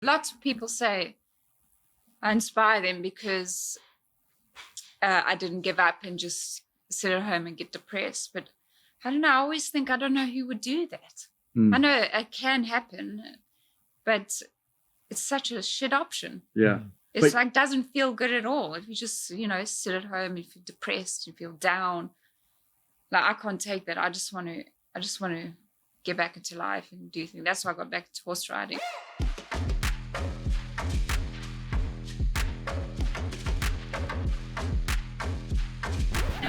Lots of people say I inspire them because I didn't give up and just sit at home and get depressed. But I don't know. I always think I don't know who would do that. I know it can happen, but it's such a shit option. Yeah. It's like doesn't feel good at all. If you just, sit at home, if you're depressed, you feel down. Like I can't take that. I just want to get back into life and do things. That's why I got back into horse riding.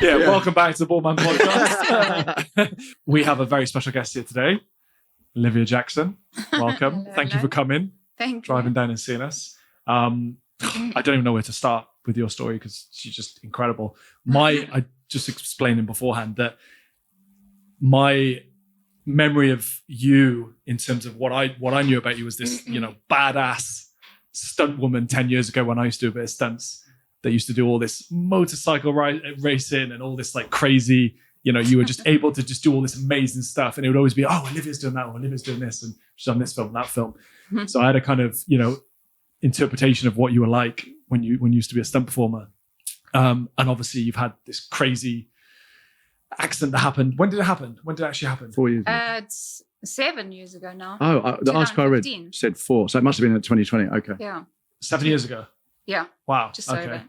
Yeah, welcome back to the Ballman Podcast. We have a very special guest here today, Olivia Jackson. Welcome. Thank you for coming. Thank you. Driving down and seeing us. I don't even know where to start with your story because she's just incredible. I just explaining beforehand that my memory of you in terms of what I knew about you was this, badass stunt woman 10 years ago when I used to do a bit of stunts that used to do all this motorcycle racing and all this like crazy, you were just able to just do all this amazing stuff. And it would always be, oh, Olivia's doing that, or Olivia's doing this, and she's done this film and that film. So I had a kind of, interpretation of what you were like when you used to be a stunt performer. And obviously you've had this crazy accident that happened. When did it happen? When did it actually happen? 4 years ago. It's 7 years ago now. Oh, the article I read 2015. said 4. So it must have been at 2020. Okay. Yeah. 7 years ago. Yeah. Wow. Just okay. over.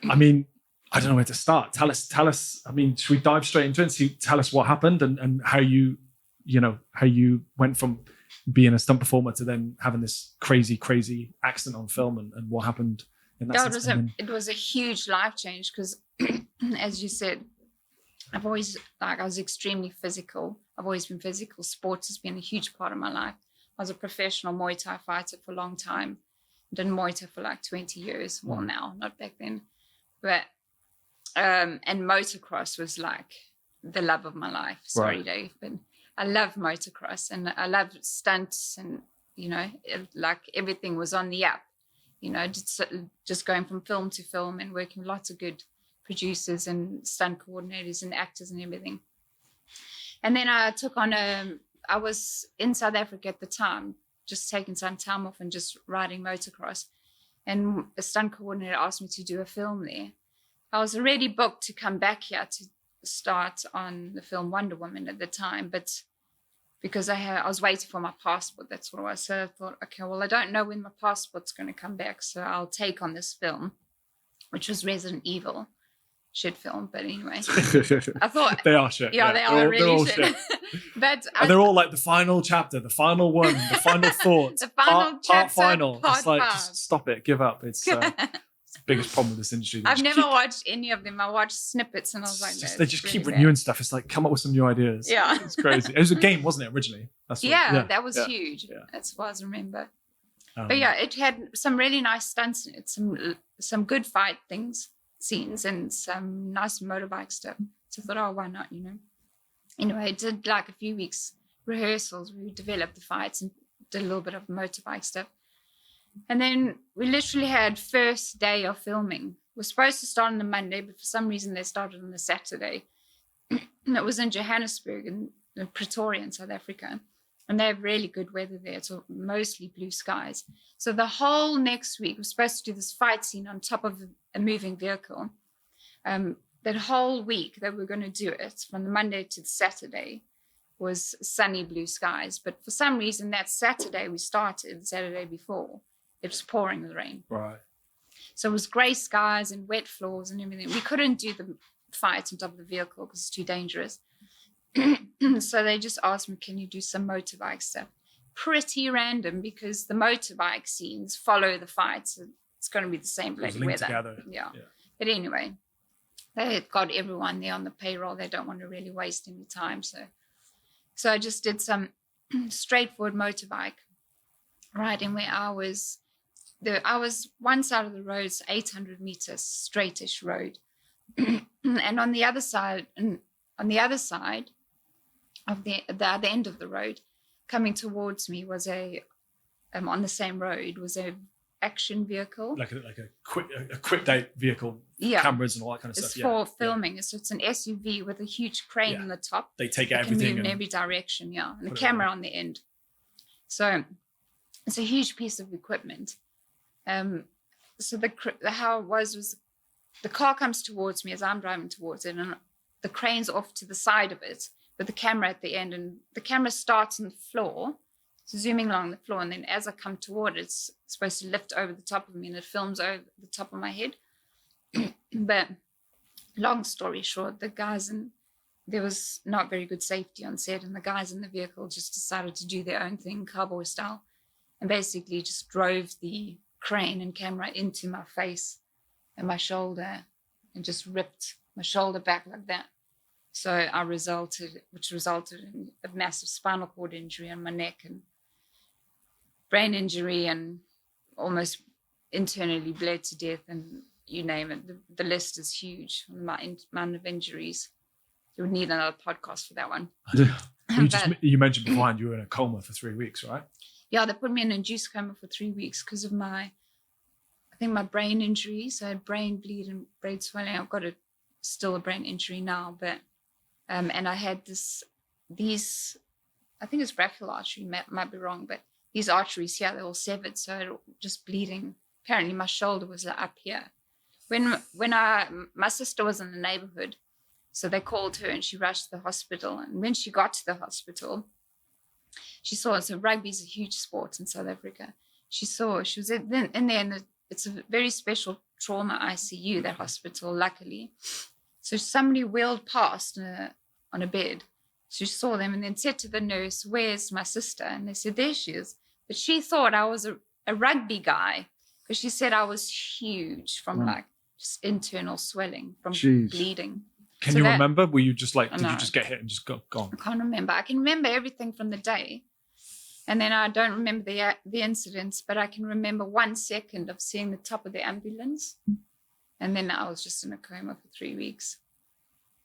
I mean, I don't know where to start. Tell us. I mean, should we dive straight into it and tell us what happened and how you went from being a stunt performer to then having this crazy accident on film and what happened in that sense? It was a huge life change because, as you said, I was extremely physical. I've always been physical. Sports has been a huge part of my life. I was a professional Muay Thai fighter for a long time. Done Muay Thai for like 20 years. Well, now, not back then. But, and motocross was like the love of my life. Sorry, Right. Dave, but I love motocross and I love stunts and, like everything was on the up, just going from film to film and working with lots of good producers and stunt coordinators and actors and everything. And then I took on I was in South Africa at the time, just taking some time off and just riding motocross. And a stunt coordinator asked me to do a film there. I was already booked to come back here to start on the film Wonder Woman at the time, but because I was waiting for my passport, that's what it was. So I thought, okay, well, I don't know when my passport's going to come back, so I'll take on this film, which was Resident Evil. Shit film, but anyway. I thought They are shit. Yeah, they are really all shit. But and they're all like the final chapter, the final one, the final thought. The final part chapter, final. part It's like, five. just stop it, give up. It's the biggest problem with this industry. They I've just never keep- watched any of them. I watched snippets and I was like, they just keep renewing stuff. It's like, come up with some new ideas. Yeah. It's crazy. It was a game, wasn't it, originally? That's what, Yeah, that was yeah, huge. yeah. That's what I remember. Um, But yeah, it had some really nice stunts in it, some good fight scenes and some nice motorbike stuff. So I thought, oh, why not, Anyway, I did like a few weeks rehearsals. We developed the fights and did a little bit of motorbike stuff. And then we literally had first day of filming. We're supposed to start on the Monday, but for some reason they started on the Saturday. And it was in Johannesburg in Pretoria in South Africa. And they have really good weather there. It's mostly blue skies. So the whole next week, we're supposed to do this fight scene on top of a moving vehicle. That whole week that we're going to do it, from the Monday to the Saturday, was sunny blue skies. But for some reason, that Saturday we started, the Saturday before, it was pouring with rain. Right. So it was grey skies and wet floors and everything. We couldn't do the fight on top of the vehicle because it's too dangerous. So they just asked me, can you do some motorbike stuff? Pretty random because the motorbike scenes follow the fights. It's going to be the same It was bloody linked weather. together. Yeah. Yeah. But anyway, they had got everyone there on the payroll. They don't want to really waste any time. So I just did some straightforward motorbike riding where I was one side of the road, 800 meters straightish road. And on the other side of the other end of the road, coming towards me was on the same road was a action vehicle. Like a quick date vehicle, Yeah. cameras and all that kind of It's stuff. for filming. So it's an SUV with a huge crane Yeah. on the top. They take It can everything move in and every direction, and a put it camera on. on the end. So It's a huge piece of equipment. So how it was the car comes towards me as I'm driving towards it, and the crane's off to the side of it with the camera at the end, and the camera starts on the floor, zooming along the floor, and then as I come toward it, it's supposed to lift over the top of me, and it films over the top of my head. But long story short, there was not very good safety on set, and the guys in the vehicle just decided to do their own thing, cowboy style, and basically just drove the crane and camera into my face and my shoulder and just ripped my shoulder back like that. So which resulted in a massive spinal cord injury on my neck and brain injury, and almost internally bled to death, and you name it. The list is huge on the amount of injuries. You would need another podcast for that one. You mentioned beforehand you were in a coma for 3 weeks, right? Yeah, they put me in an induced coma for 3 weeks because of my brain injury. So I had brain bleed and brain swelling. I've got still a brain injury now, but and I had these, I think it's brachial artery, might be wrong, but these arteries here, they're all severed, so just bleeding. Apparently my shoulder was up here. When my sister was in the neighborhood, so they called her and she rushed to the hospital. And when she got to the hospital, she saw, so rugby's a huge sport in South Africa. She was in there, and it's a very special trauma ICU, that hospital, luckily. So somebody wheeled past on a bed. She saw them and then said to the nurse, "Where's my sister?" And they said, "There she is." But she thought I was a rugby guy, because she said I was huge from like just internal swelling from bleeding. Can you remember? Were you just like, did you just get hit and just got gone? I can't remember. I can remember everything from the day. And then I don't remember the incidents, but I can remember 1 second of seeing the top of the ambulance. And then I was just in a coma for 3 weeks.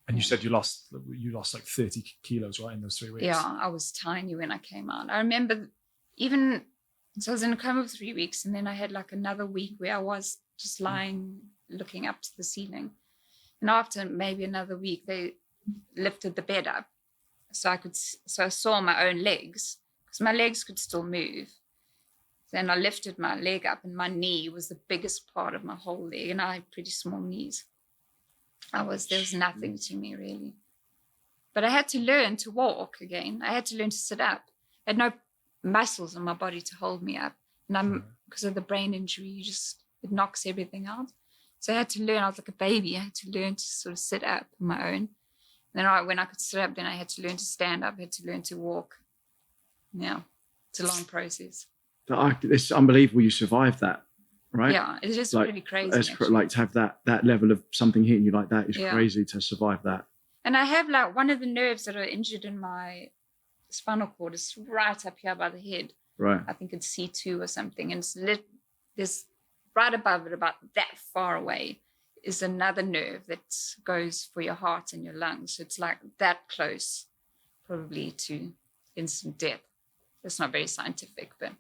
And you said you lost like 30 kilos, right, in those 3 weeks? Yeah, I was tiny when I came out. I remember so I was in a coma for 3 weeks, and then I had like another week where I was just lying, looking up to the ceiling. And after maybe another week, they lifted the bed up. So I saw my own legs, because my legs could still move. Then I lifted my leg up, and my knee was the biggest part of my whole leg, and I had pretty small knees. There was nothing to me really. But I had to learn to walk again. I had to learn to sit up. I had no muscles in my body to hold me up. And because of the brain injury, it knocks everything out. So I had to learn. I was like a baby. I had to learn to sort of sit up on my own. And then when I could sit up, then I had to learn to stand up. I had to learn to walk. Yeah, it's a long process. It's unbelievable you survived that, right? Yeah, it's just really crazy. Like to have that level of something hitting you like that is crazy to survive that. And I have like one of the nerves that are injured in my spinal cord is right up here by the head. Right. I think it's C2 or something. And there's right above it, about that far away, is another nerve that goes for your heart and your lungs. So it's like that close, probably to instant death. It's not very scientific, but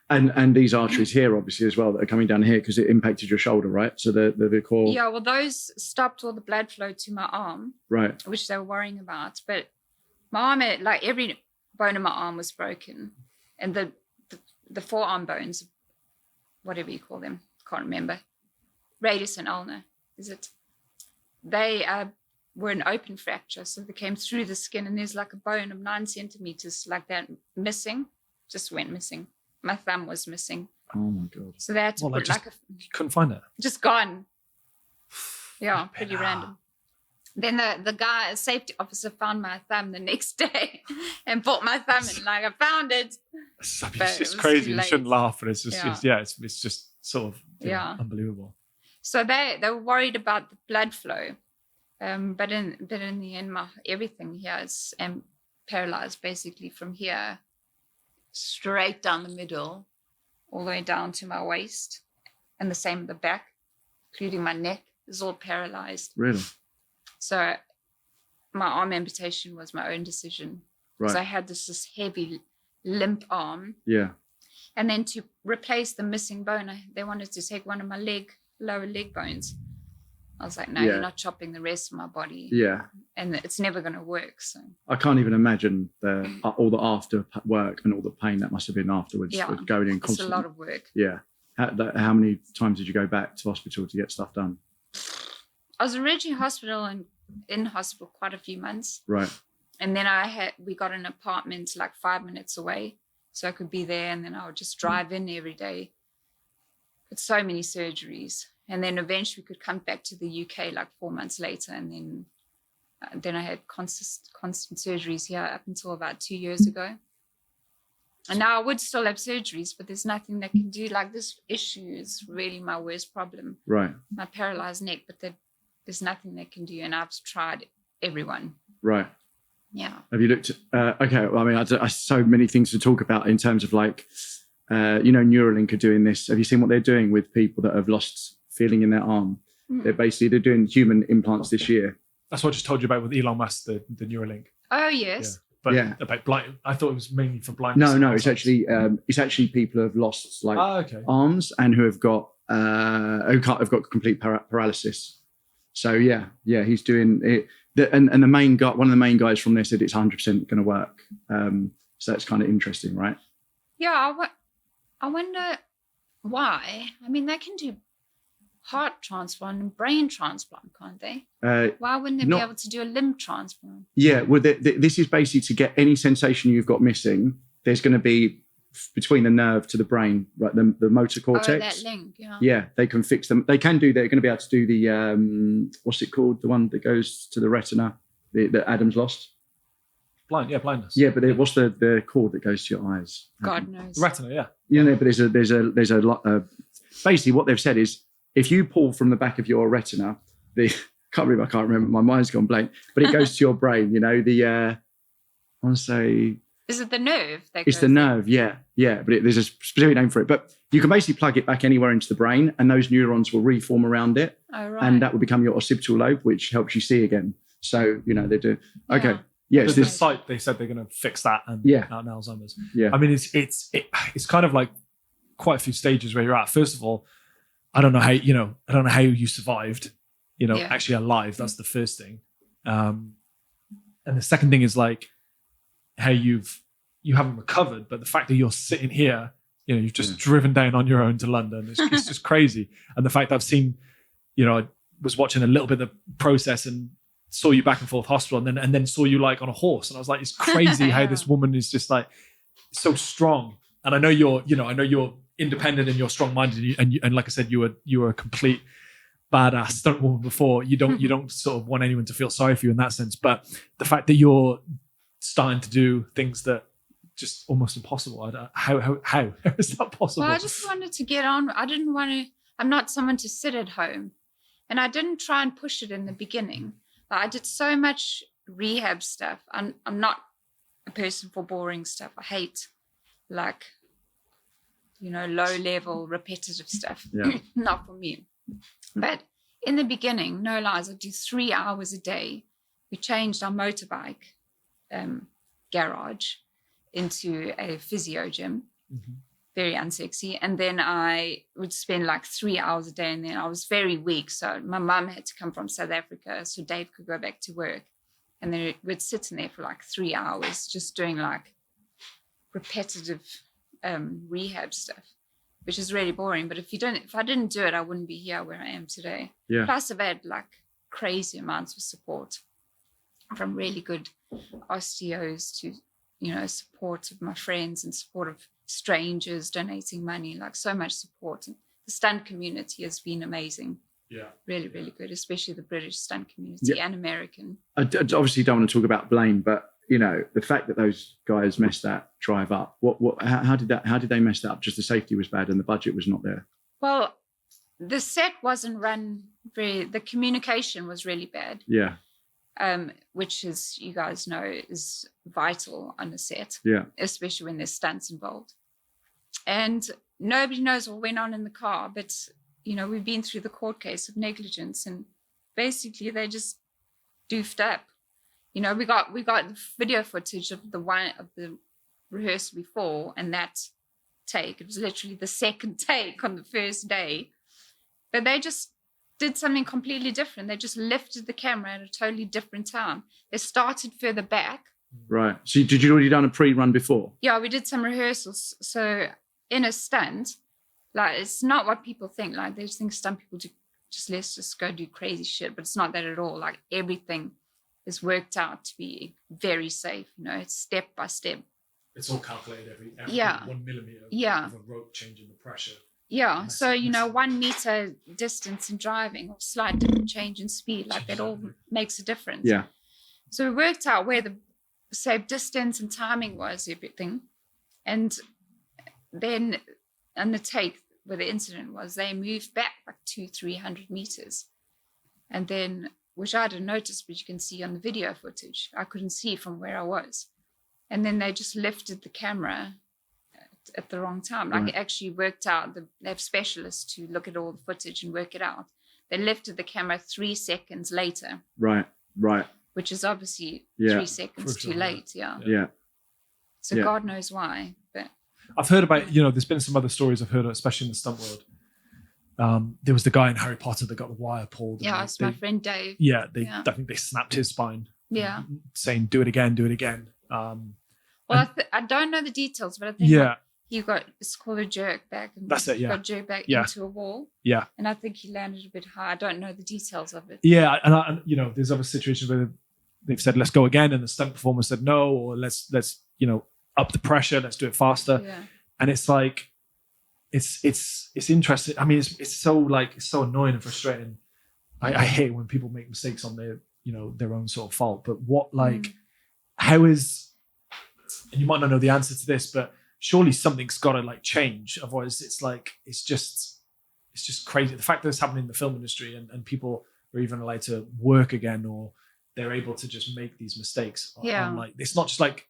and these arteries here, obviously, as well, that are coming down here because it impacted your shoulder, right? So the core. Yeah, well, those stopped all the blood flow to my arm, right? Which they were worrying about. But my arm, like every bone in my arm was broken, and the forearm bones, whatever you call them, can't remember, radius and ulnar, is it? They were an open fracture, so they came through the skin, and there's like a bone of 9 centimeters like that missing, just went missing. My thumb was missing. Oh my God. So they had to put you couldn't find it? Just gone. Yeah, pretty random. Then the guy, a safety officer, found my thumb the next day and bought my thumb, and like, I found it. It's crazy. You shouldn't laugh, but it's just it's just sort of unbelievable. So they were worried about the blood flow. But in the end, everything here is paralyzed, basically from here straight down the middle, all the way down to my waist, and the same at the back, including my neck, is all paralyzed. Really? So my arm amputation was my own decision. Right. So I had this heavy, limp arm. Yeah. And then to replace the missing bone, they wanted to take one of my lower leg bones. I was like, no, Yeah. you're not chopping the rest of my body. Yeah. And it's never going to work. So, I can't even imagine all the after work and all the pain that must have been afterwards. Yeah. With going in it's a constantly. lot of work. Yeah. How many times did you go back to hospital to get stuff done? I was originally in hospital quite a few months. Right. And then we got an apartment like 5 minutes away. So I could be there, and then I would just drive in every day. But so many surgeries. And then eventually we could come back to the UK like 4 months later. And then I had constant surgeries here up until about 2 years ago. And now I would still have surgeries, but there's nothing that can do. Like, this issue is really my worst problem. Right. My paralyzed neck, but there's nothing they can do. And I've tried everyone. Right. Yeah. Have you looked at, okay, well, I mean, I so many things to talk about in terms of like, Neuralink are doing this. Have you seen what they're doing with people that have lost feeling in their arm? They're doing human implants this year. That's what I just told you about with Elon Musk, the Neuralink. Oh, yes. Yeah. But Yeah. about blind, I thought it was mainly for blindness. No, it's actually people who have lost like okay. arms and who have got have got complete paralysis. So yeah, he's doing it. And the main guy, one of the main guys from there said it's 100% going to work. So that's kind of interesting, right? Yeah, I wonder why. I mean, they can do heart transplant and brain transplant, can't they? Why wouldn't they be able to do a limb transplant? Yeah, well, this is basically to get any sensation you've got missing. There's going to be between the nerve to the brain, right? The motor cortex. Oh, that link, yeah. Yeah, they can fix them. They can do. They're going to be able to do the what's it called? The one that goes to the retina that Adam's lost. Blindness. Yeah, but what's the cord that goes to your eyes? God knows. Retina, yeah. You know, but there's a lot. Basically, what they've said is if you pull from the back of your retina, I can't remember. My mind's gone blank. But it goes to your brain. You know, I want to say. Is it the nerve? It's the nerve, yeah. But there's a specific name for it. But you can basically plug it back anywhere into the brain, and those neurons will reform around it, Oh, right. and that will become your occipital lobe, which helps you see again. So they do. Okay, Yeah. yes, The site, they said they're going to fix that and out in Alzheimer's. Yeah. I mean, it's kind of like quite a few stages where you're at. First of all, I don't know how you survived, actually alive. That's the first thing. And the second thing is like how you haven't recovered, but the fact that you're sitting here, you've just driven down on your own to London. It's just crazy. And the fact that I've seen, I was watching a little bit of the process and saw you back and forth hospital and then saw you like on a horse. And I was like, it's crazy how this woman is just like so strong. And I know you're independent and you're strong-minded and like I said, you were a complete badass stunt woman before. You don't sort of want anyone to feel sorry for you in that sense. But the fact that you're starting to do things that just almost impossible. How is that possible? Well, I just wanted to get on. I didn't want to. I'm not someone to sit at home, and I didn't try and push it in the beginning. I did so much rehab stuff. I'm not a person for boring stuff. I hate low level repetitive stuff. Yeah. Not for me. But in the beginning, no lies, I'd do 3 hours a day. We changed our motorbike garage into a physio gym. Mm-hmm. Very unsexy. And then I would spend like 3 hours a day. And then I was very weak. So my mum had to come from South Africa so Dave could go back to work. And then we'd sit in there for like 3 hours just doing like repetitive rehab stuff, which is really boring. But if I didn't do it, I wouldn't be here where I am today. Yeah. Plus I've had like crazy amounts of support from really good osteos to, support of my friends and support of strangers donating money, like so much support. And the stunt community has been amazing. Yeah. Really, really good, especially the British stunt community and American. I obviously don't want to talk about blame, but the fact that those guys messed that drive up, how did they mess that up? Just the safety was bad and the budget was not there. Well, the set wasn't run the communication was really bad. Yeah. Which, as you guys know, is vital on a set. Yeah. Especially when there's stunts involved. And nobody knows what went on in the car, but we've been through the court case of negligence, and basically they just doofed up. We got video footage of the rehearsal before, and that take, it was literally the second take on the first day. But they just did something completely different. They just lifted the camera at a totally different time. They started further back. Right. So did you already done a pre-run before? Yeah, we did some rehearsals. So in a stunt, like it's not what people think. Like they just think stunt people do let's just go do crazy shit, but it's not that at all. Like everything is worked out to be very safe. You know, it's step by step. It's all calculated every 1 millimeter of a rope changing the pressure. Yeah. So, 1 meter distance in driving or slight different change in speed, like that all makes a difference. Yeah. So we worked out where the safe distance and timing was, everything. And then on the take where the incident was, they moved back like 200-300 meters. And then, which I didn't notice, but you can see on the video footage, I couldn't see from where I was. And then they just lifted the camera at the wrong time. Like it actually worked out. They have specialists to look at all the footage and work it out. They lifted the camera 3 seconds later. Right. Which is obviously 3 seconds too late. Yeah. So God knows why. But I've heard about, there's been some other stories I've heard, especially in the stunt world. There was the guy in Harry Potter that got the wire pulled. Yeah, it's my friend Dave. Yeah, I think they snapped his spine. Yeah. Saying, do it again, do it again. I don't know the details, but I think he got, it's called a jerk back. And that's it, yeah. Got jerked back into a wall. Yeah. And I think he landed a bit high. I don't know the details of it. Yeah, and there's other situations where they've said, let's go again, and the stunt performer said no, or let's up the pressure, let's do it faster. Yeah. And it's like, it's interesting. I mean, it's so annoying and frustrating. I hate when people make mistakes on their own sort of fault. But how is, and you might not know the answer to this, but surely something's got to change. Otherwise, it's just crazy. The fact that it's happening in the film industry and people are even allowed to work again, or they're able to just make these mistakes. It's not just make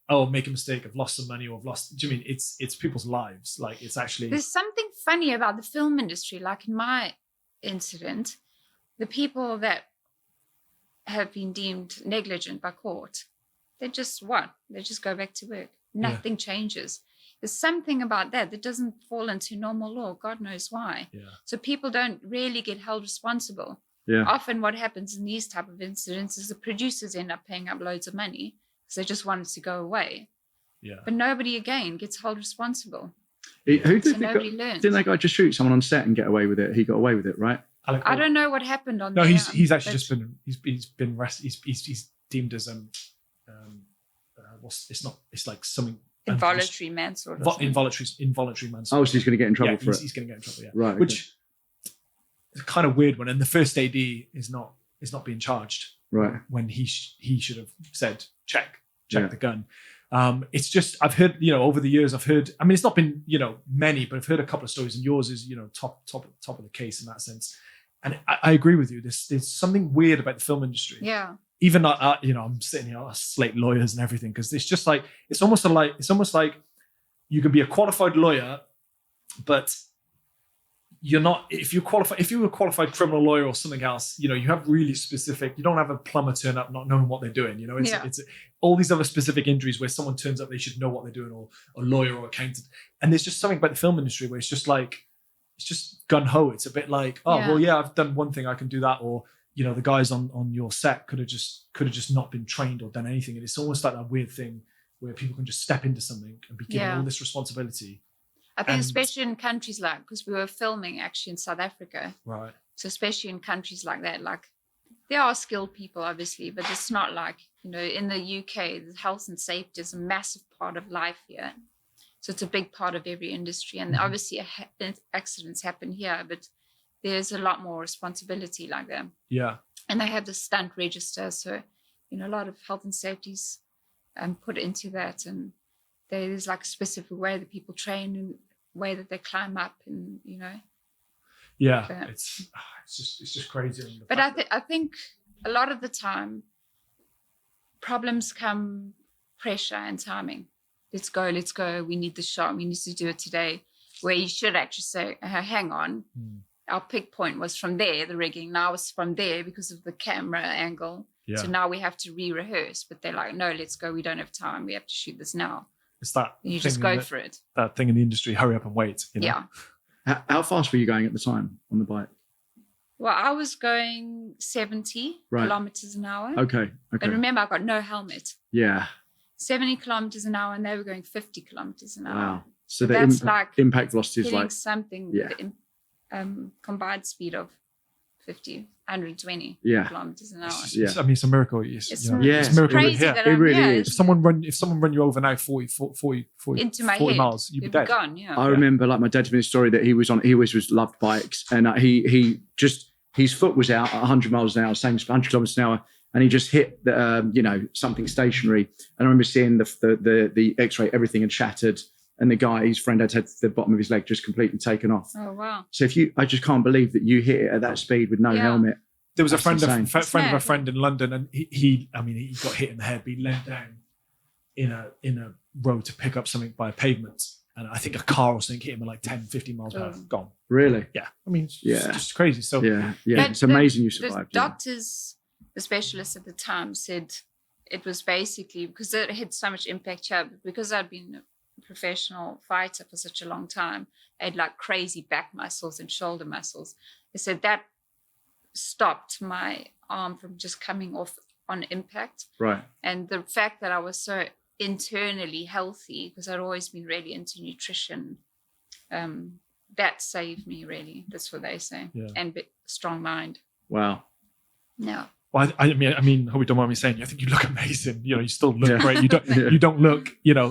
a mistake, I've lost some money, or I've lost. Do you mean it's people's lives? It's actually. There's something funny about the film industry. Like in my incident, the people that have been deemed negligent by court, they just go back to work. Nothing changes. There's something about that doesn't fall into normal law. God knows why. Yeah. So people don't really get held responsible. Yeah. Often what happens in these type of incidents is the producers end up paying up loads of money because they just want it to go away. Yeah. But nobody again gets held responsible. Nobody learns. Didn't that guy just shoot someone on set and get away with it? He got away with it, right? I don't know what happened on. No, he's actually just been been arrested. He's deemed as it's like something involuntary manslaughter. Involuntary manslaughter. Oh, so he's going to get in trouble for it. He's going to get in trouble. Yeah. Right. Which is a kind of weird one. And the first AD is not being charged. Right. When he should have said check the gun. It's just, I've heard, over the years, I mean, it's not been, many, but I've heard a couple of stories, and yours is, top of the case in that sense. And I agree with you. There's something weird about the film industry. Yeah. Even I'm sitting here, I slate lawyers and everything, because it's just it's almost like you can be a qualified lawyer, but you're not. If you're a qualified criminal lawyer or something else, you have really specific. You don't have a plumber turn up not knowing what they're doing. It's all these other specific injuries where someone turns up, they should know what they're doing, or a lawyer or accountant. And there's just something about the film industry where it's just gun ho. It's a bit like, I've done one thing, I can do that, or the guys on your set could have just not been trained or done anything. And it's almost like that weird thing where people can just step into something and be given all this responsibility. I think especially in countries because we were filming actually in South Africa. Right. So especially in countries like that, there are skilled people obviously, but it's not in the UK, the health and safety is a massive part of life here. So it's a big part of every industry. And obviously accidents happen here, but there's a lot more responsibility like that. Yeah. And they have the stunt register. So, a lot of health and safety's put into that. And there's a specific way that people train and way that they climb up and, Yeah. But, it's just crazy. But I think a lot of the time problems come pressure and timing. Let's go. We need the shot. We need to do it today. Where you should actually say, hang on. Our pick point was from there, the rigging. Now it's from there because of the camera angle. Yeah. So now we have to re-rehearse. But they're like, no, let's go. We don't have time. We have to shoot this now. It's that and you just go for it. That thing in the industry, hurry up and wait. Yeah. How fast were you going at the time on the bike? Well, I was going 70 Right. kilometers an hour. Okay. And remember, I got no helmet. Yeah. 70 kilometers an hour, and they were going 50 kilometers an hour. Wow. So So the that's like impact velocity is hitting like, something Yeah. with an combined speed of 50, 120 Yeah. kilometers an hour. Yeah. I mean, it's a miracle. It's, It's you know, Yeah. it's a miracle you're crazy here. that It I'm really here. is. If someone run you over now 40 Into my 40 head, miles, you'd be you'd dead. be gone. Yeah. I remember like my dad told me a story that he always was loved bikes, and he just, his foot was out at 100 miles an hour, same as 100 kilometers an hour, and he just hit the, something stationary. And I remember seeing the X-ray, everything had shattered, and the guy, his friend, had the bottom of his leg just completely taken off. Oh wow. So I just can't believe that you hit it at that speed with no Yeah. helmet. There was a That's friend insane. of a friend in London, and he got hit in the head, but he leant down in a road to pick up something by a pavement, and I think a car or something hit him at like 10, 15 miles per hour. Oh. Gone. Really? Yeah. I mean, it's Yeah. just crazy. So Yeah. But It's amazing you The survived. yeah. doctors, the specialists at the time said it was basically because it had so much impact here, but because I'd been a professional fighter for such a long time, I had like crazy back muscles and shoulder muscles. They said that stopped my arm from just coming off on impact. Right. And the fact that I was so internally healthy, because I'd always been really into nutrition, that saved me really. That's what they say. Yeah. And strong mind. Wow. No. Well, I mean, hope you don't mind me saying, I think you look amazing. You know, you still look Yeah. great. You don't look,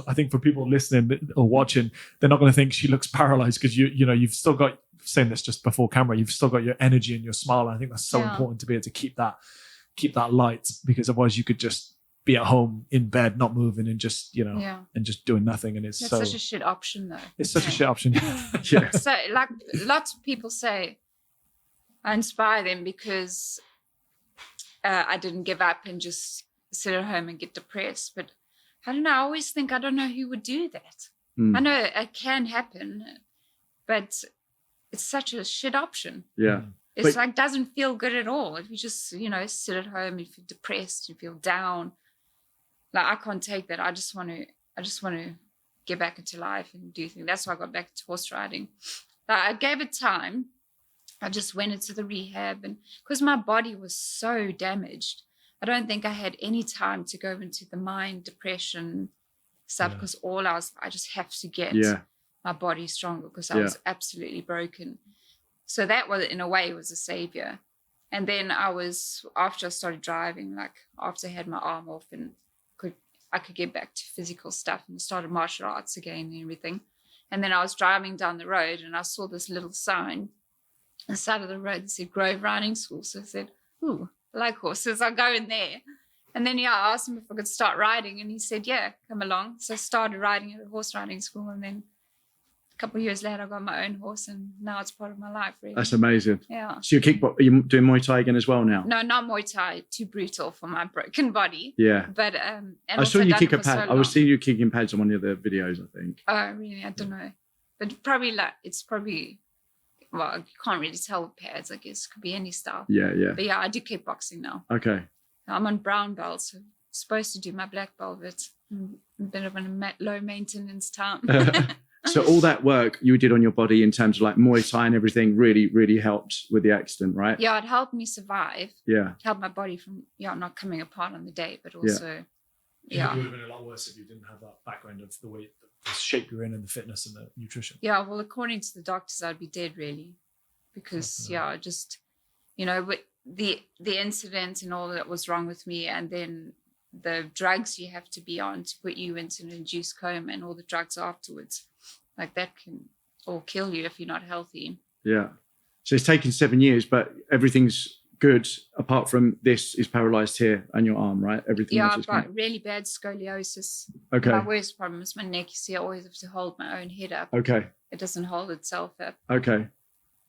I think for people listening or watching, they're not going to think she looks paralyzed because you've still got, saying this just before camera, you've still got your energy and your smile. And I think that's so Yeah. important to be able to keep that light, because otherwise you could just be at home in bed, not moving and just, Yeah. and just doing nothing. And it's That's so, such a shit option though. it's such a Yeah. shit option. Yeah. So like lots of people say I inspire them because I didn't give up and just sit at home and get depressed. But I don't know. I always think I don't know who would do that. Mm. I know it can happen, but it's such a shit option. Yeah. It's But- like doesn't feel good at all. If you just, sit at home, if you're depressed, you feel down. Like I can't take that. I just want to get back into life and do things. That's why I got back into horse riding. Like I gave it time. I just went into the rehab, and because my body was so damaged, I don't think I had any time to go into the mind depression stuff, Yeah. because I just have to get Yeah. my body stronger, because I Yeah. was absolutely broken. So that was, in a way, was a savior. And then after I started driving, like after I had my arm off and I could get back to physical stuff and started martial arts again and everything. And then I was driving down the road and I saw this little sign on the side of the road that said Grove Riding School. So I said, ooh, I like horses, I'll go in there. And then, I asked him if I could start riding, and he said, yeah, come along. So I started riding at a horse riding school, and then a couple of years later, I got my own horse, and now it's part of my life, really. That's amazing. Yeah. So are you doing Muay Thai again as well now? No, not Muay Thai, too brutal for my broken body. Yeah. But and I also saw you done kick it a for so pad. I was long. seeing you kicking pads on one of the videos, I think. Oh, really? I don't know. But probably well, you can't really tell with pads, I guess. Could be any style. Yeah, yeah. But yeah, I do kickboxing now. Okay. I'm on brown belt, so I'm supposed to do my black belt, but I'm a bit of a low maintenance time. So all that work you did on your body in terms of like Muay Thai and everything really, really helped with the accident, right? Yeah, it helped me survive. Yeah. It helped my body from not coming apart on the day, but also It would have been a lot worse if you didn't have that background of the shape you're in and the fitness and the nutrition. Yeah, well, according to the doctors, I'd be dead really, because with the incident and all that was wrong with me, and then the drugs you have to be on to put you into an induced coma, and all the drugs afterwards, like that can all kill you if you're not healthy. Yeah. So it's taken 7 years, but everything's good apart from this is paralyzed here and your arm, right? Everything Yeah, else I've is got really bad scoliosis. Okay. My worst problem is my neck. You see, I always have to hold my own head up. Okay. It doesn't hold itself up. Okay.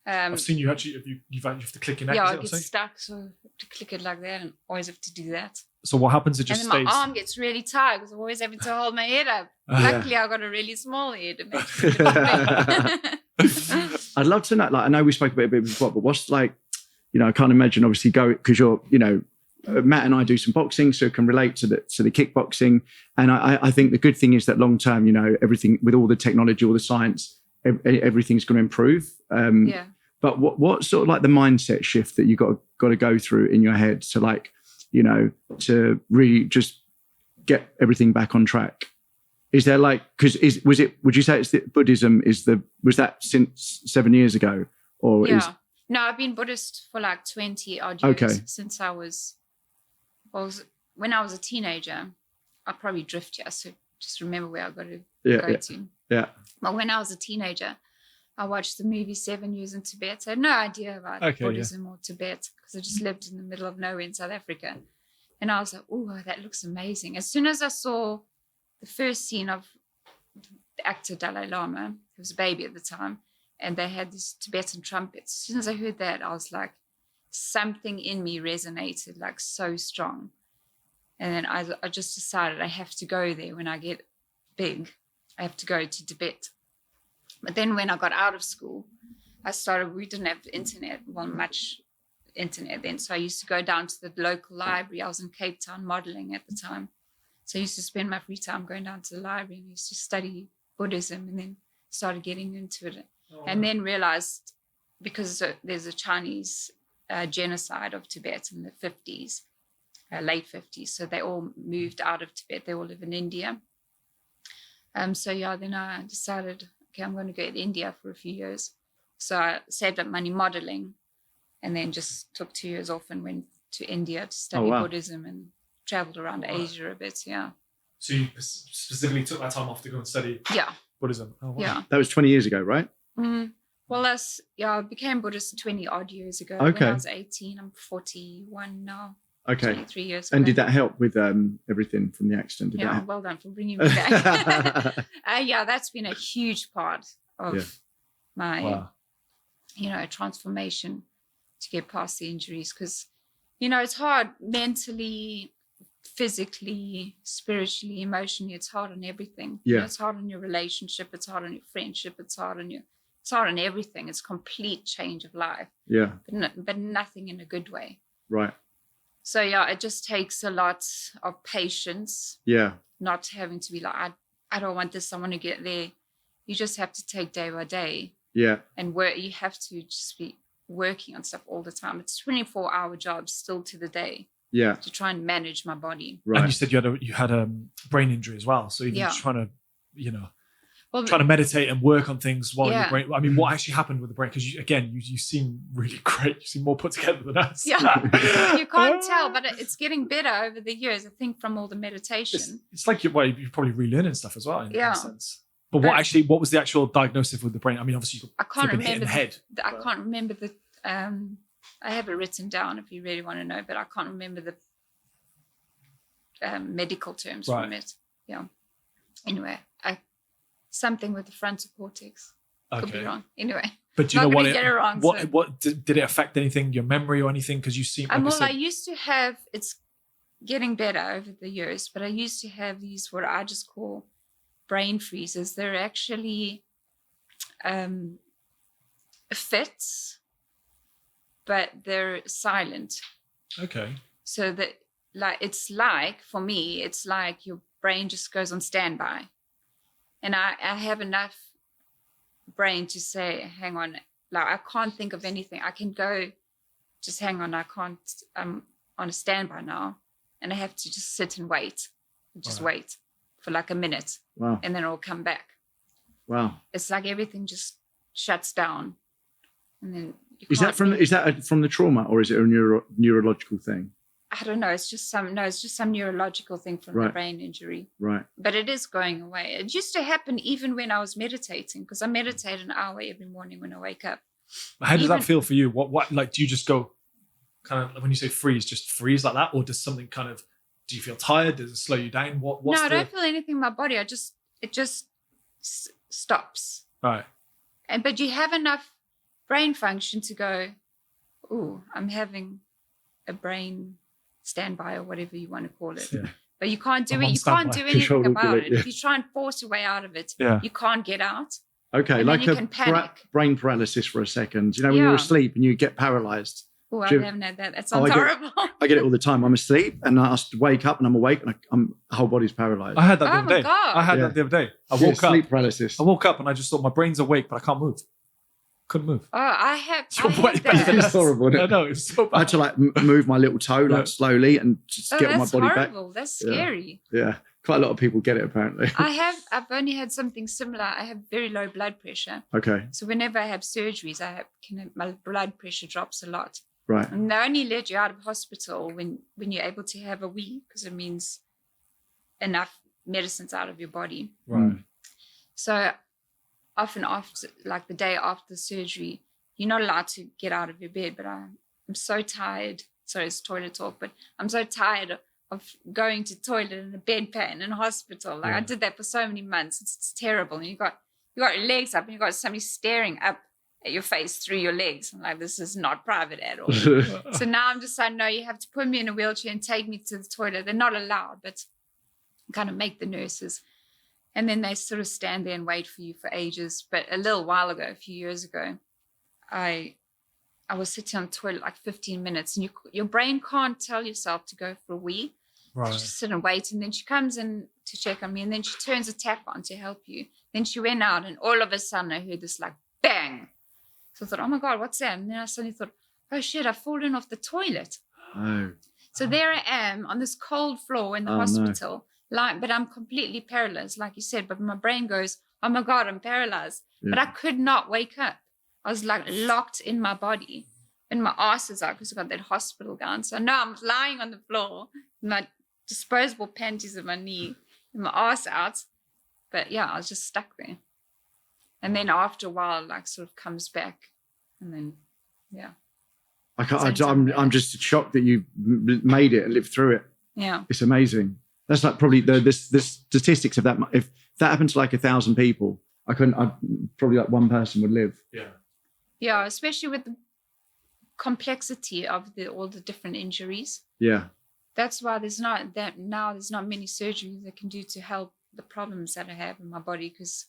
I've seen you actually, you have to click your neck. Yeah, is I that what get I'm saying? stuck, so I have to click it like that, and always have to do that. So what happens? It just And then stays. my arm gets really tired because I'm always having to hold my head up. Yeah. Luckily, I got a really small head. It makes it a bit I'd love to know, like, I know we spoke about it a bit before, but what's like, I can't imagine obviously because you're, Matt and I do some boxing, so can relate to the kickboxing. And I think the good thing is that long term, everything with all the technology, all the science, everything's going to improve. Yeah. But what sort of like the mindset shift that you got to go through in your head to like, you know, to really just get everything back on track? Is there like, would you say it's the Buddhism was that since 7 years ago? Or Yeah. No, I've been Buddhist for like 20 odd years since when I was a teenager. I probably drift here, so just remember where I got to go to. Yeah. But when I was a teenager, I watched the movie 7 Years in Tibet. So I had no idea about Buddhism or Tibet because I just lived in the middle of nowhere in South Africa. And I was like, oh, that looks amazing. As soon as I saw the first scene of the actor Dalai Lama, he was a baby at the time, and they had these Tibetan trumpets. As soon as I heard that, I was like, something in me resonated like so strong. And then I just decided I have to go there when I get big. I have to go to Tibet. But then when I got out of school, we didn't have internet, much internet then. So I used to go down to the local library. I was in Cape Town modeling at the time. So I used to spend my free time going down to the library and used to study Buddhism, and then started getting into it. And then realized, because there's a Chinese genocide of Tibet in the 50s, late 50s. So they all moved out of Tibet. They all live in India. Then I decided, okay, I'm going to go to India for a few years. So I saved up money modeling, and then just took 2 years off and went to India to study Buddhism and traveled around Asia a bit. Yeah. So you specifically took that time off to go and study Buddhism? Oh, wow. Yeah. That was 20 years ago, right? Well, I became Buddhist 20 odd years ago. When I was 18, I'm 41 now. Okay. 23 years ago. And did that help with everything from the accident? Well done for bringing me back. That's been a huge part of my, transformation to get past the injuries. Because, it's hard mentally, physically, spiritually, emotionally. It's hard on everything. Yeah. It's hard on your relationship. It's hard on your friendship. It's hard on everything. It's complete change of life. Yeah. But nothing in a good way. Right. So it just takes a lot of patience. Yeah. Not having to be like, I don't want this, I want to get there. You just have to take day by day. Yeah. And work. You have to just be working on stuff all the time. It's 24-hour job still to the day. Yeah. To try and manage my body. Right. And you said you had a brain injury as well. So even trying to, trying to meditate and work on things while your brain. I mean, what actually happened with the brain? Because you seem really great. You seem more put together than us. Yeah, you can't tell, but it's getting better over the years. I think from all the meditation. It's like you're probably relearning stuff as well in a sense. But what was the actual diagnosis with the brain? I mean, obviously I can't remember the head. I can't remember the. I have it written down if you really want to know, but I can't remember the medical terms from it. Yeah. Anyway, something with the frontal cortex. Could be wrong. Anyway. But do you know what? Get it wrong, what did it affect anything? Your memory or anything? Because you seem. Like I used to have. It's getting better over the years, but I used to have these what I just call brain freezes. They're actually fits, but they're silent. Okay. So that for me, it's like your brain just goes on standby. And I have enough brain to say, hang on, like I can't think of anything. I can go, just hang on, I can't, I'm on a standby now. And I have to just sit and wait. Wait for like a minute. Wow. And then it'll come back. Wow. It's like everything just shuts down. And then is that from the trauma, or is it a neurological thing? I don't know. It's just some neurological thing from the brain injury. Right. But it is going away. It used to happen even when I was meditating, because I meditate an hour every morning when I wake up. How does that feel for you? What like, do you just go kind of, when you say freeze, just freeze like that? Or does something do you feel tired? Does it slow you down? I don't feel anything in my body. It just stops. Right. But you have enough brain function to go, ooh, I'm having a brain standby or whatever you want to call it. Yeah. But you can't do it. You can't do anything about it. If you try and force your way out of it, you can't get out. Okay, like a brain paralysis for a second. When you're asleep and you get paralyzed. Oh, I haven't had that. That sounds horrible. I get it all the time. I'm asleep and I wake up and I'm awake and my whole body's paralyzed. I had that the other day. God. I had that the other day. I woke up. Sleep paralysis. I woke up and I just thought my brain's awake, but I can't move. couldn't move. Oh, I have. You're I way had better than that. us. horrible, isn't it? I know, it's so I had bad. to like move my little toe like slowly and just Oh, get my that's body back. horrible. That's Yeah. scary. Yeah, quite a lot of people get it apparently. I've only had something similar. I have very low blood pressure. Okay, So whenever I have surgeries, my blood pressure drops a lot. right. And they only let you out of hospital when you're able to have a wee, because it means enough medicines out of your body. Right. So often after, like the day after surgery, you're not allowed to get out of your bed. But I'm so tired. Sorry, it's toilet talk, but I'm so tired of going to toilet in a bedpan in hospital. Like I Yeah. did that for so many months. It's terrible. And you got your legs up and you got somebody staring up at your face through your legs. I'm like, this is not private at all. So now I'm just like, no, you have to put me in a wheelchair and take me to the toilet. They're not allowed, but kind of make the nurses. And then they sort of stand there and wait for you for ages. But a little while ago, a few years ago, I was sitting on the toilet like 15 minutes, and your brain can't tell yourself to go for a wee. You Right. just sit and wait. And then she comes in to check on me, and then she turns a tap on to help you. Then she went out, and all of a sudden I heard this like bang. So I thought, oh my God, what's that? And then I suddenly thought, oh shit, I've fallen off the toilet. Oh, So there I am on this cold floor in the Oh, no. hospital, but I'm completely paralyzed, like you said. But my brain goes, oh my God, I'm paralyzed. But I yeah. could not wake up. I was like locked in my body, and my ass is out because I got that hospital gown. So now I'm lying on the floor, my disposable panties at my knee, and my ass out. But yeah, I was just stuck there. And then after a while, like sort of comes back, and then yeah, I'm just shocked that you made it and lived through it. yeah. It's amazing. That's like probably the statistics of that. If that happened to like 1,000 people, probably like one person would live. Yeah. Yeah, especially with the complexity of all the different injuries. Yeah. That's why there's not many surgeries that can do to help the problems that I have in my body, because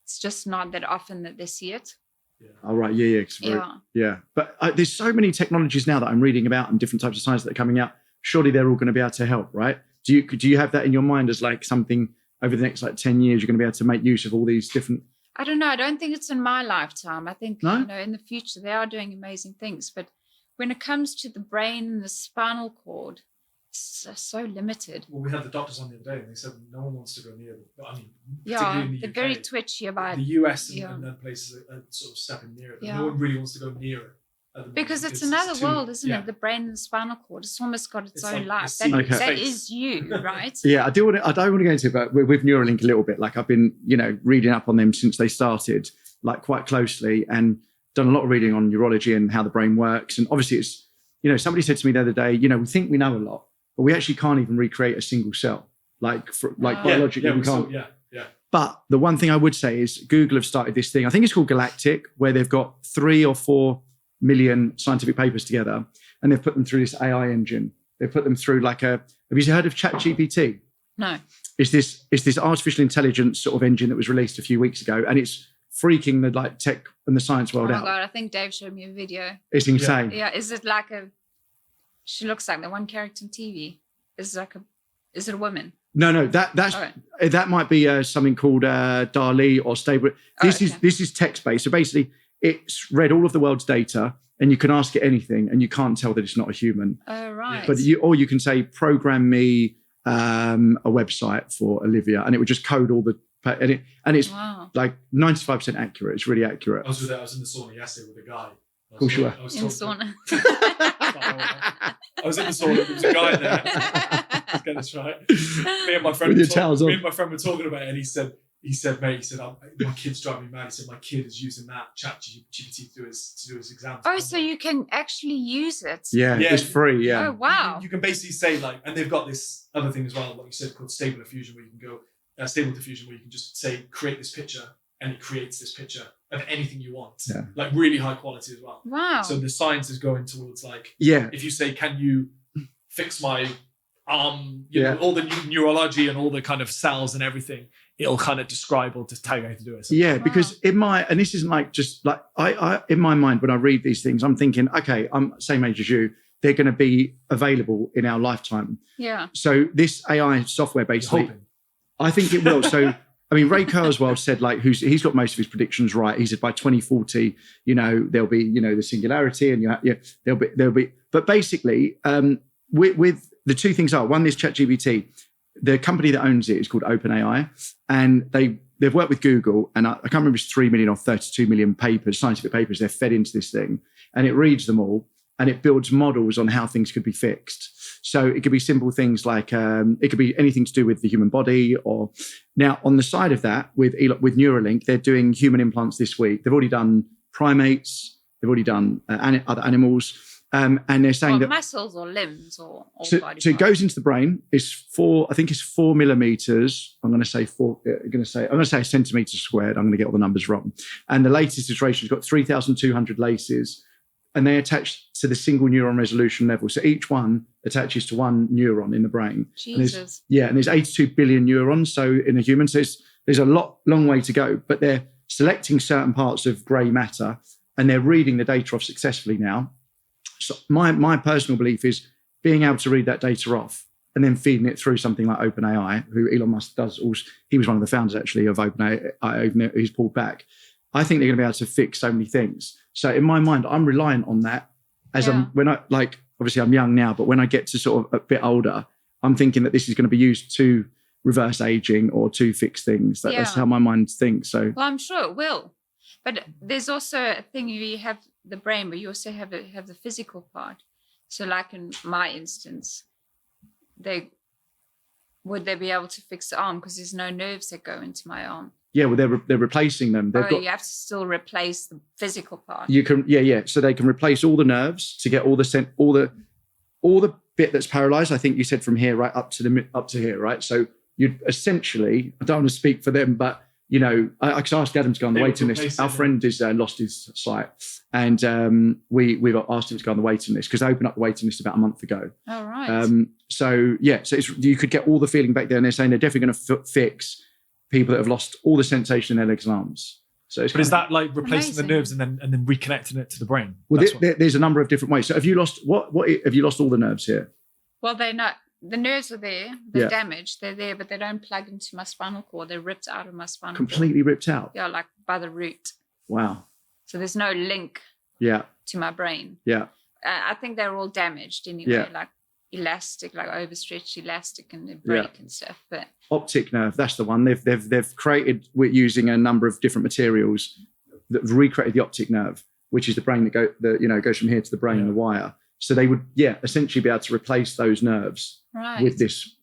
it's just not that often that they see it. Yeah. Oh, right. Yeah. Yeah. But there's so many technologies now that I'm reading about and different types of science that are coming out. Surely they're all going to be able to help, right? Do you have that in your mind as like something over the next like 10 years, you're going to be able to make use of all these different? I don't know. I don't think it's in my lifetime. I think, No? in the future, they are doing amazing things. But when it comes to the brain and the spinal cord, it's so limited. Well, we had the doctors on the other day, and they said no one wants to go near them. I mean, Yeah, particularly in the they're UK, very twitchy about the US and, yeah. and other places are sort of stepping near it. Yeah. No one really wants to go near it. At the moment because it's another too- world, isn't yeah. it? The brain and the spinal cord. It's almost got its It's own like the life. sea That, in that space. is you, right? Yeah, I don't want to go into it, but with Neuralink a little bit. Like I've been, reading up on them since they started, like quite closely, and done a lot of reading on neurology and how the brain works. And obviously, it's, somebody said to me the other day, we think we know a lot, but we actually can't even recreate a single cell. Biologically, we can't. Yeah. But the one thing I would say is Google have started this thing. I think it's called Galactic, where they've got 3 or 4 million scientific papers together, and they've put them through this AI engine. They put them through have you heard of ChatGPT? No. It's this artificial intelligence sort of engine that was released a few weeks ago, and it's freaking the tech and the science Oh world my out. God, I think Dave showed me a video. It's insane. Yeah, is it like she looks like the one character on TV. Is it a woman? No, that's All right. that might be something called DALL-E or Stable. This is text based. So basically, it's read all of the world's data, and you can ask it anything, and you can't tell that it's not a human. Oh, right. But you can say, program me a website for Olivia, and it would just code all the and it's wow. like 95% accurate. It's really accurate. I was in the sauna yesterday with a guy. Of course you were. I was In talking- sauna. I was in the sauna. There was a guy there. Let's get this right. Me and my friend. With were your towels on. Me and my friend were talking about it, and he said, mate, my kid's driving me mad. He said, my kid is using that ChatGPT to do his exams. Oh, so you can actually use it. Yeah, Yeah. it's free. Yeah. Oh, wow. You can basically say and they've got this other thing as well, like you said, called Stable Diffusion, where you can go Stable Diffusion, where you can just say, create this picture, and it creates this picture of anything you want, Yeah. like really high quality as well. Wow. So the science is going towards Yeah. if you say, can you fix my arm, Yeah. all the neurology and all the kind of cells and everything, it'll kind of describe or just tell you how to do it. Yeah, Wow. because and this isn't just I in my mind when I read these things, I'm thinking, okay, I'm same age as you. They're going to be available in our lifetime. yeah. So this AI software, You're basically, hoping. I think it will. So I mean, Ray Kurzweil said, like, he's got most of his predictions right. He said by 2040, there'll be, the singularity, and there'll be. But basically, with the two things are, one, this ChatGPT, the company that owns it is called OpenAI, and they've worked with Google, and I can't remember if it's 3 million or 32 million scientific papers they're fed into this thing, and it reads them all, and it builds models on how things could be fixed. So it could be simple things like it could be anything to do with the human body. Or now on the side of that, with Neuralink, they're doing human implants this week. They've already done primates. They've already done other animals. And they're saying that muscles or limbs or body so it goes into the brain. It's 4 millimeters. I'm going to say a centimeter squared. I'm going to get all the numbers wrong. And the latest iteration has got 3,200 laces, and they attach to the single neuron resolution level. So each one attaches to one neuron in the brain. Jesus. And there's 82 billion neurons. So in a human, so there's a long way to go. But they're selecting certain parts of grey matter, and they're reading the data off successfully now. So my personal belief is being able to read that data off and then feeding it through something like OpenAI, who Elon Musk does. Also, he was one of the founders actually of OpenAI. He's pulled back. I think they're going to be able to fix so many things. So in my mind, I'm reliant on that. Obviously I'm young now, but when I get to sort of a bit older, I'm thinking that this is going to be used to reverse aging or to fix things. That's how my mind thinks. So, well, I'm sure it will. But there's also a thing, you have the brain, but you also have the physical part. So like in my instance, would they be able to fix the arm because there's no nerves that go into my arm? Yeah, well, they're replacing them. You have to still replace the physical part. You can, So they can replace all the nerves to get all the bit that's paralyzed. I think you said from here right up to here, right? So you essentially, I don't want to speak for them, but I asked Adam to go on the waiting list. Our friend has lost his sight, and we've asked him to go on the waiting list because they opened up the waiting list about a month ago. Oh, right. So you could get all the feeling back there, and they're saying they're definitely going to fix people that have lost all the sensation in their legs and arms. So, but is that like replacing the nerves and then reconnecting it to the brain? Well, there's a number of different ways. So have you lost what have you lost all the nerves here? Well, they're not. The nerves are there. They're damaged. They're there, but they don't plug into my spinal cord. They're ripped out of my spinal cord. Completely ripped out? Yeah, like by the root. Wow. So there's no link to my brain. Yeah. I think they're all damaged anyway, like elastic, like overstretched elastic, and they break and stuff. But optic nerve, that's the one. They've created, using a number of different materials, that have recreated the optic nerve, which is the brain that goes from here to the brain and the wire. So they would, essentially be able to replace those nerves with this,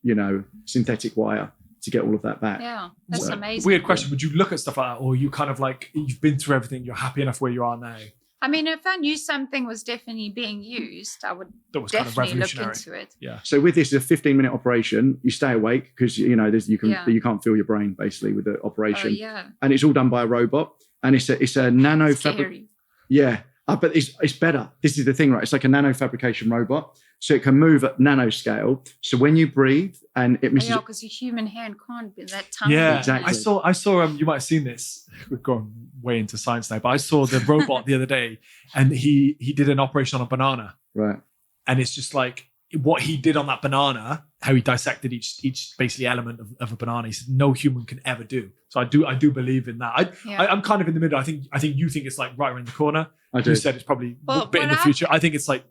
synthetic wire to get all of that back. Yeah, that's amazing. Weird question. Would you look at stuff like that, or are you kind of like, you've been through everything, you're happy enough where you are now? I mean, if I knew something was definitely being used, I would definitely look into it. Yeah. So with this, it's a 15-minute operation. You stay awake because you can't feel your brain basically with the operation. Oh, yeah. And it's all done by a robot, and it's a nano Scary. Yeah. But it's better. This is the thing, right? It's like a nanofabrication robot. So it can move at nanoscale. So when you breathe and it misses... because your human hand can't be that tiny. Yeah, exactly. I saw you might have seen this. We've gone way into science now, but I saw the robot the other day, and he did an operation on a banana. Right. And it's just like what he did on that banana, how he dissected each basically element of a banana. He said no human can ever do. So I do believe in that. I'm kind of in the middle. I think you think it's like right around the corner. I do. You said it's probably a bit in the future. I think it's like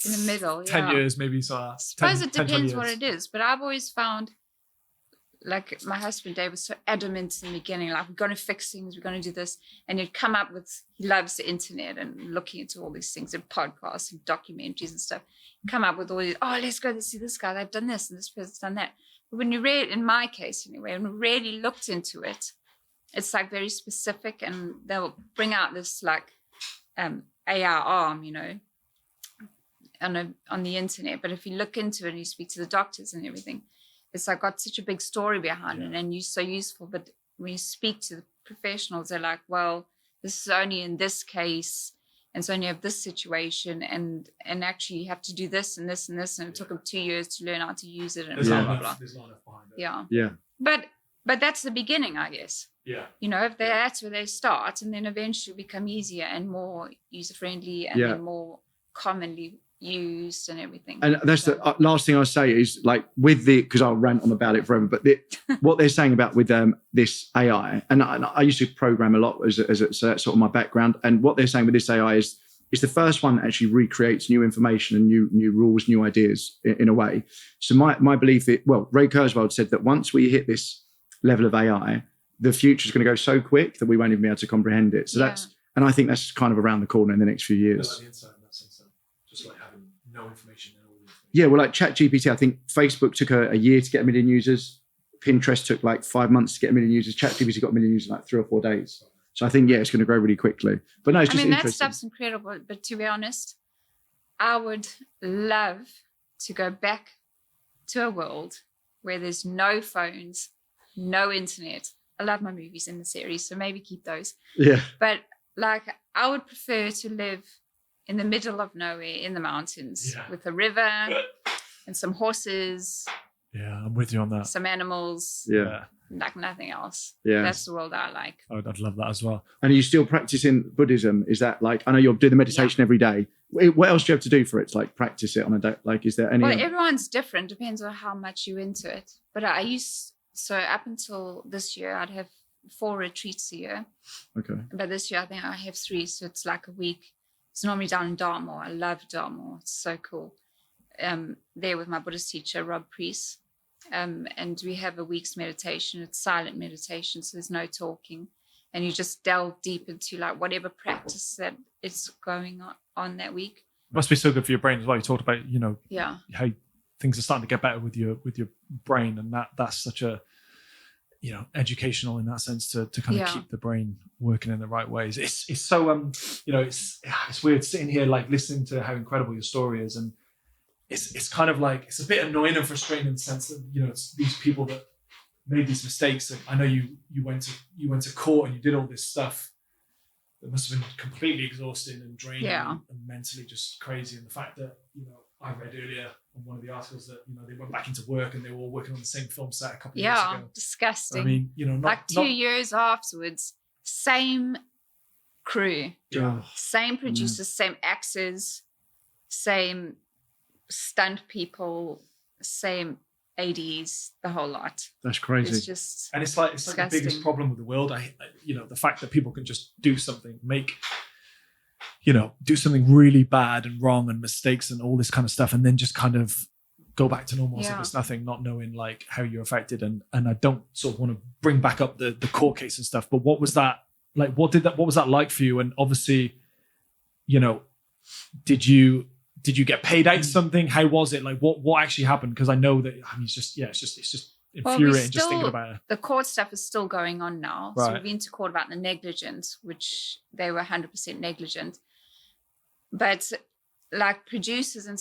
in the middle, 10 years maybe. So I suppose it depends what it is. But I've always found, like my husband Dave was so adamant in the beginning, like we're going to fix things, we're going to do this, and he'd come up with, he loves the internet and looking into all these things and podcasts and documentaries and stuff. Come up with all these, let's go to see this guy, they've done this and this person's done that. But when you read, in my case anyway, when we really looked into it, it's like very specific, and they'll bring out this like AR arm, on the internet. But if you look into it and you speak to the doctors and everything, it's like got such a big story behind it, and you're so useful. But when you speak to the professionals, they're like, well, this is only in this case, and so only have this situation, and actually you have to do this and this and this, and it took them 2 years to learn how to use it, and blah blah blah. There's not enough behind it. Yeah. But that's the beginning, I guess. Yeah. If that's where they start, and then eventually become easier and more user friendly, and then more commonly used and everything. And that's the last thing I'll say is like with because I'll rant on about it forever, but what they're saying about with this AI, and I used to program a lot so that's sort of my background. And what they're saying with this AI is it's the first one that actually recreates new information and new rules, new ideas in a way. So my belief Ray Kurzweil said that once we hit this level of AI, the future is going to go so quick that we won't even be able to comprehend it. So and I think that's kind of around the corner in the next few years. Just like having no information. Yeah, well, like ChatGPT, I think Facebook took a year to get 1 million users. Pinterest took like 5 months to get 1 million users. ChatGPT got 1 million users in like 3 or 4 days. So I think, it's going to grow really quickly. But no, it's just interesting. That stuff's incredible. But to be honest, I would love to go back to a world where there's no phones, no internet. I love my movies in the series, so maybe keep those. Yeah. But like, I would prefer to live in the middle of nowhere in the mountains with a river and some horses. Yeah, I'm with you on that. Some animals. Yeah. Like nothing else. Yeah. That's the world I like. I'd love that as well. And are you still practicing Buddhism? Is that like, I know you're doing the meditation every day. What else do you have to do for it to like practice it on a day? Like, is there any? Well, everyone's different. Depends on how much you're into it. But so up until this year, I'd have 4 retreats a year. Okay. But this year, I think I have 3. So it's like a week. It's normally down in Dartmoor. I love Dartmoor. It's so cool. There with my Buddhist teacher, Rob Priest. And we have a week's meditation. It's silent meditation, so there's no talking. And you just delve deep into like whatever practice that is going on that week. It must be so good for your brain as well. You talked about, how things are starting to get better with your brain, and that's such a, educational in that sense to kind of keep the brain working in the right ways. It's so it's weird sitting here like listening to how incredible your story is, and it's kind of like it's a bit annoying and frustrating in the sense that it's these people that made these mistakes. And I know you went to court and you did all this stuff that must have been completely exhausting and draining and mentally just crazy. And the fact that I read earlier on one of the articles that they went back into work and they were all working on the same film set a couple of years ago. Yeah, disgusting. I mean, like 2 years afterwards, same crew, same producers, same actors, same stunt people, same ADs, the whole lot. That's crazy. It's just and it's like the biggest problem with the world. The fact that people can just do something, do something really bad and wrong and mistakes and all this kind of stuff, and then just kind of go back to normal as if it's nothing, not knowing like how you're affected. And I don't sort of want to bring back up the court case and stuff, but what was that like? What was that like for you? And obviously, did you get paid out something? How was it? Like what actually happened? Because I know that it's just infuriating just thinking about it. The court stuff is still going on now. Right. So we've been to court about the negligence, which they were 100% negligent. But like producers and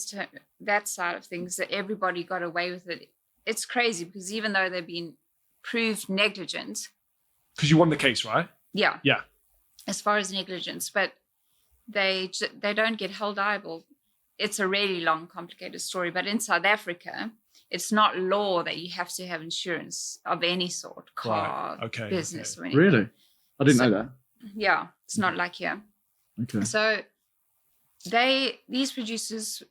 that side of things, that everybody got away with it. It's crazy because even though they've been proved negligent. Because you won the case, right? Yeah. Yeah. As far as negligence, but they don't get held liable. It's a really long, complicated story. But in South Africa, it's not law that you have to have insurance of any sort, car, business, or anything. Really? I didn't know that. Yeah, it's not like here. Okay. So these producers,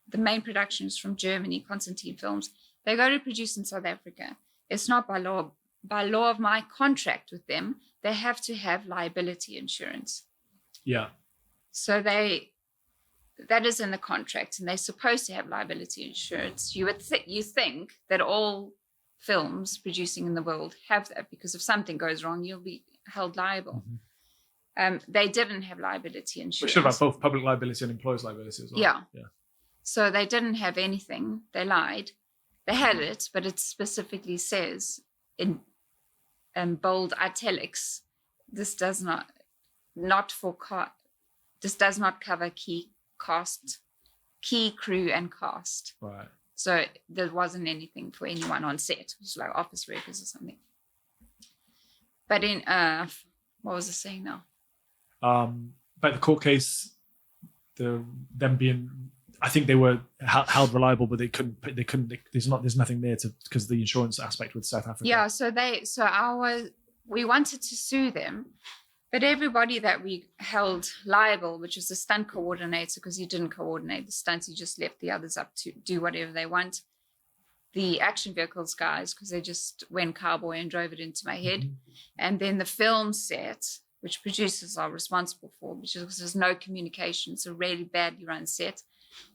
the main productions from Germany, Constantine Films, they go to produce in South Africa. It's not by law. By law of my contract with them, they have to have liability insurance. Yeah. So that is in the contract, and they're supposed to have liability insurance. You think that all films producing in the world have that, because if something goes wrong, you'll be held liable. Mm-hmm. They didn't have liability insurance. We should have both public liability and employers' liability as well. Yeah. So they didn't have anything. They lied. They had it, but it specifically says in bold italics, this does not cover key crew and cast. Right. So there wasn't anything for anyone on set. It was like office workers or something. But in what was I saying now? About the court case, them being, I think they were held reliable, but they couldn't. There's nothing there because of the insurance aspect with South Africa. Yeah. So we wanted to sue them, But everybody that we held liable, which was the stunt coordinator, because he didn't coordinate the stunts, he just left the others up to do whatever they want. The action vehicles guys, because they just went cowboy and drove it into my head. And then the film set, which producers are responsible for, because there's no communication. It's a really badly run set.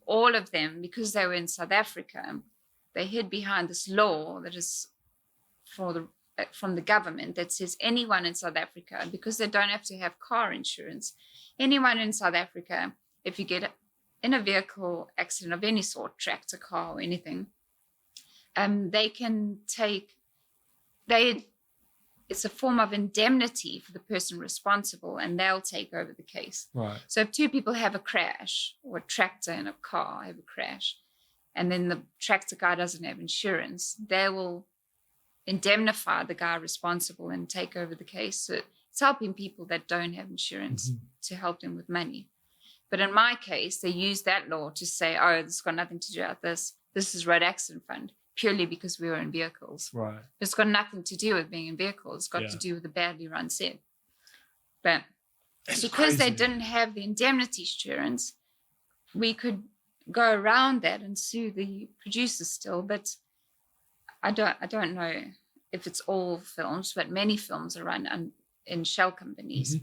All of them, because they were in South Africa, they hid behind this law that is from the government that says anyone in South Africa, because they don't have to have car insurance, anyone in South Africa, if you get in a vehicle accident of any sort, tractor, car, or anything, they can take, it's a form of indemnity for the person responsible, and they'll take over the case. Right. So if two people have a crash, or a tractor and a car have a crash, and then the tractor guy doesn't have insurance, they will indemnify the guy responsible and take over the case. So it's helping people that don't have insurance to help them with money. But in my case, they use that law to say, oh, this has got nothing to do with this. This is road accident fund, purely because we were in vehicles. Right. It's got nothing to do with being in vehicles. It's got to do with the badly run set. But because they didn't have the indemnity insurance, we could go around that and sue the producers still. But I don't know if it's all films, but many films are run in shell companies.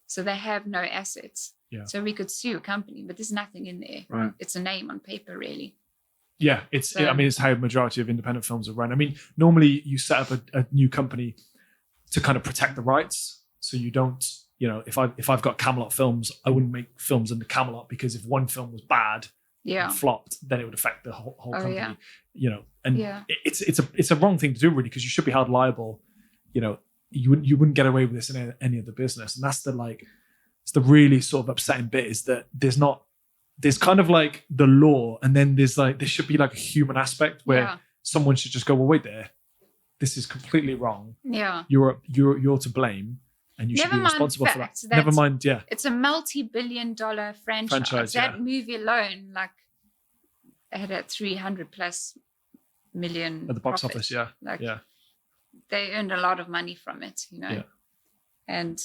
So they have no assets. Yeah. So we could sue a company, but there's nothing in there. Right. It's a name on paper, really. Yeah, it's how majority of independent films are run. I mean, normally you set up a new company to kind of protect the rights. So you don't, if I've got Camelot Films, I wouldn't make films under Camelot, because if one film was bad, and flopped, then it would affect the whole company. And it's a wrong thing to do, really, because you should be held liable. You wouldn't get away with this in any other business, and that's it's the really sort of upsetting bit, is that there's kind of like the law, and then there should be like a human aspect where someone should just go, well, wait there, this is completely wrong. Yeah, you're to blame, and you should be responsible for that. Never mind, it's a multi-billion-dollar franchise. That movie alone, like, had a 300+ million at the box profit. office. They earned a lot of money from it, and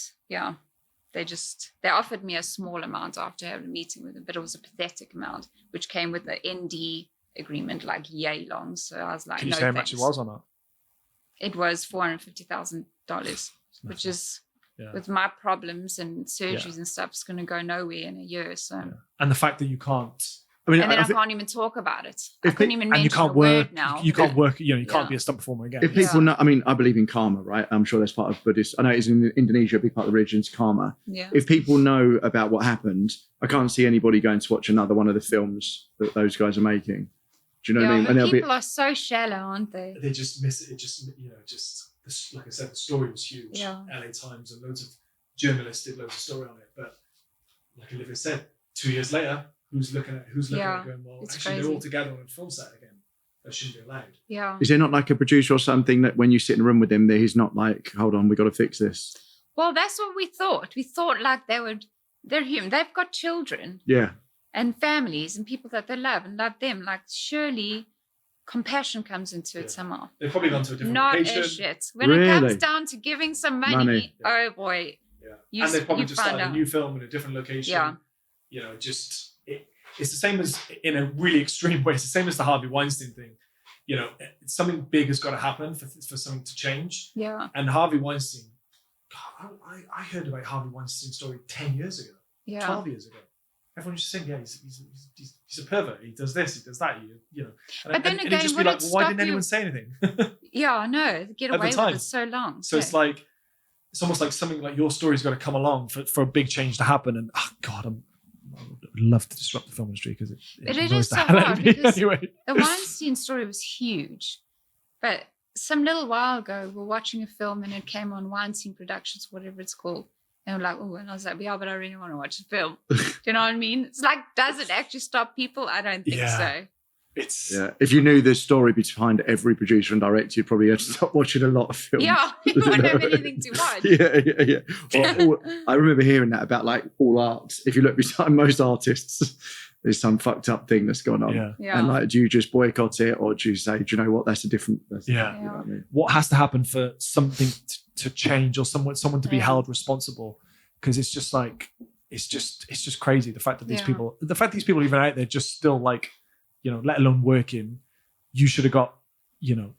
they offered me a small amount after having a meeting with them, but it was a pathetic amount, which came with the ND agreement, like yay long. So I was like, can you say how much it was or not? It was $450,000, which is, with my problems and surgeries and stuff, it's going to go nowhere in a year. So, and the fact that you can't, I can't even talk about it. I couldn't even mention a word now. You can't work. You can't be a stunt performer again. If people know, I believe in karma, right? I'm sure that's part of Buddhist. I know it's in Indonesia, a big part of the religion's karma. Yeah. If people know about what happened, I can't see anybody going to watch another one of the films that those guys are making. Do you know what I mean? And people are so shallow, aren't they? They just miss it. It just, like I said, the story was huge. Yeah. LA Times and loads of journalists did loads of story on it. But like Olivia said, 2 years later, who's looking at it going, well, actually crazy. They're all together on a film set again. That shouldn't be allowed. Yeah. Is there not like a producer or something that when you sit in a room with him, that he's not like, hold on, we got to fix this? Well, that's what we thought. We thought like they're human. They've got children. Yeah. And families and people that they love and love them. Like, surely compassion comes into it somehow. They've probably gone to a different location. Not as shit. When it comes down to giving some money. Oh boy. Yeah. And they've probably just started a new film in a different location. Yeah. It's the same as, in a really extreme way, it's the same as the Harvey Weinstein thing. Something big has got to happen for something to change. Yeah. And Harvey Weinstein, God, I heard about Harvey Weinstein's story 10 years ago, 12 years ago. Everyone used to think, he's a pervert. He does this, he does that. But then again, just be like, well, why didn't anyone say anything? I know. Get away with it so long. So it's almost like something like your story's got to come along for a big change to happen. And God, I would love to disrupt the film industry because it is so hard. Anyway. The Weinstein story was huge, but some little while ago, we're watching a film and it came on Weinstein Productions, whatever it's called. And we're like, oh, and I was like, yeah, but I really want to watch the film. Do you know what I mean? It's like, does it actually stop people? I don't think so. If you knew the story behind every producer and director, you'd probably have to stop watching a lot of films. Yeah, you wouldn't have anything to watch. Yeah. I remember hearing that about like all art. If you look behind most artists, there's some fucked up thing that's gone on. Yeah. And like, do you just boycott it, or do you say, do you know what? That's a different. You know what I mean? What has to happen for something to change, or someone to be held responsible? because it's just like it's just crazy the fact that these Yeah. people even out there just still like, let alone working. You should have got,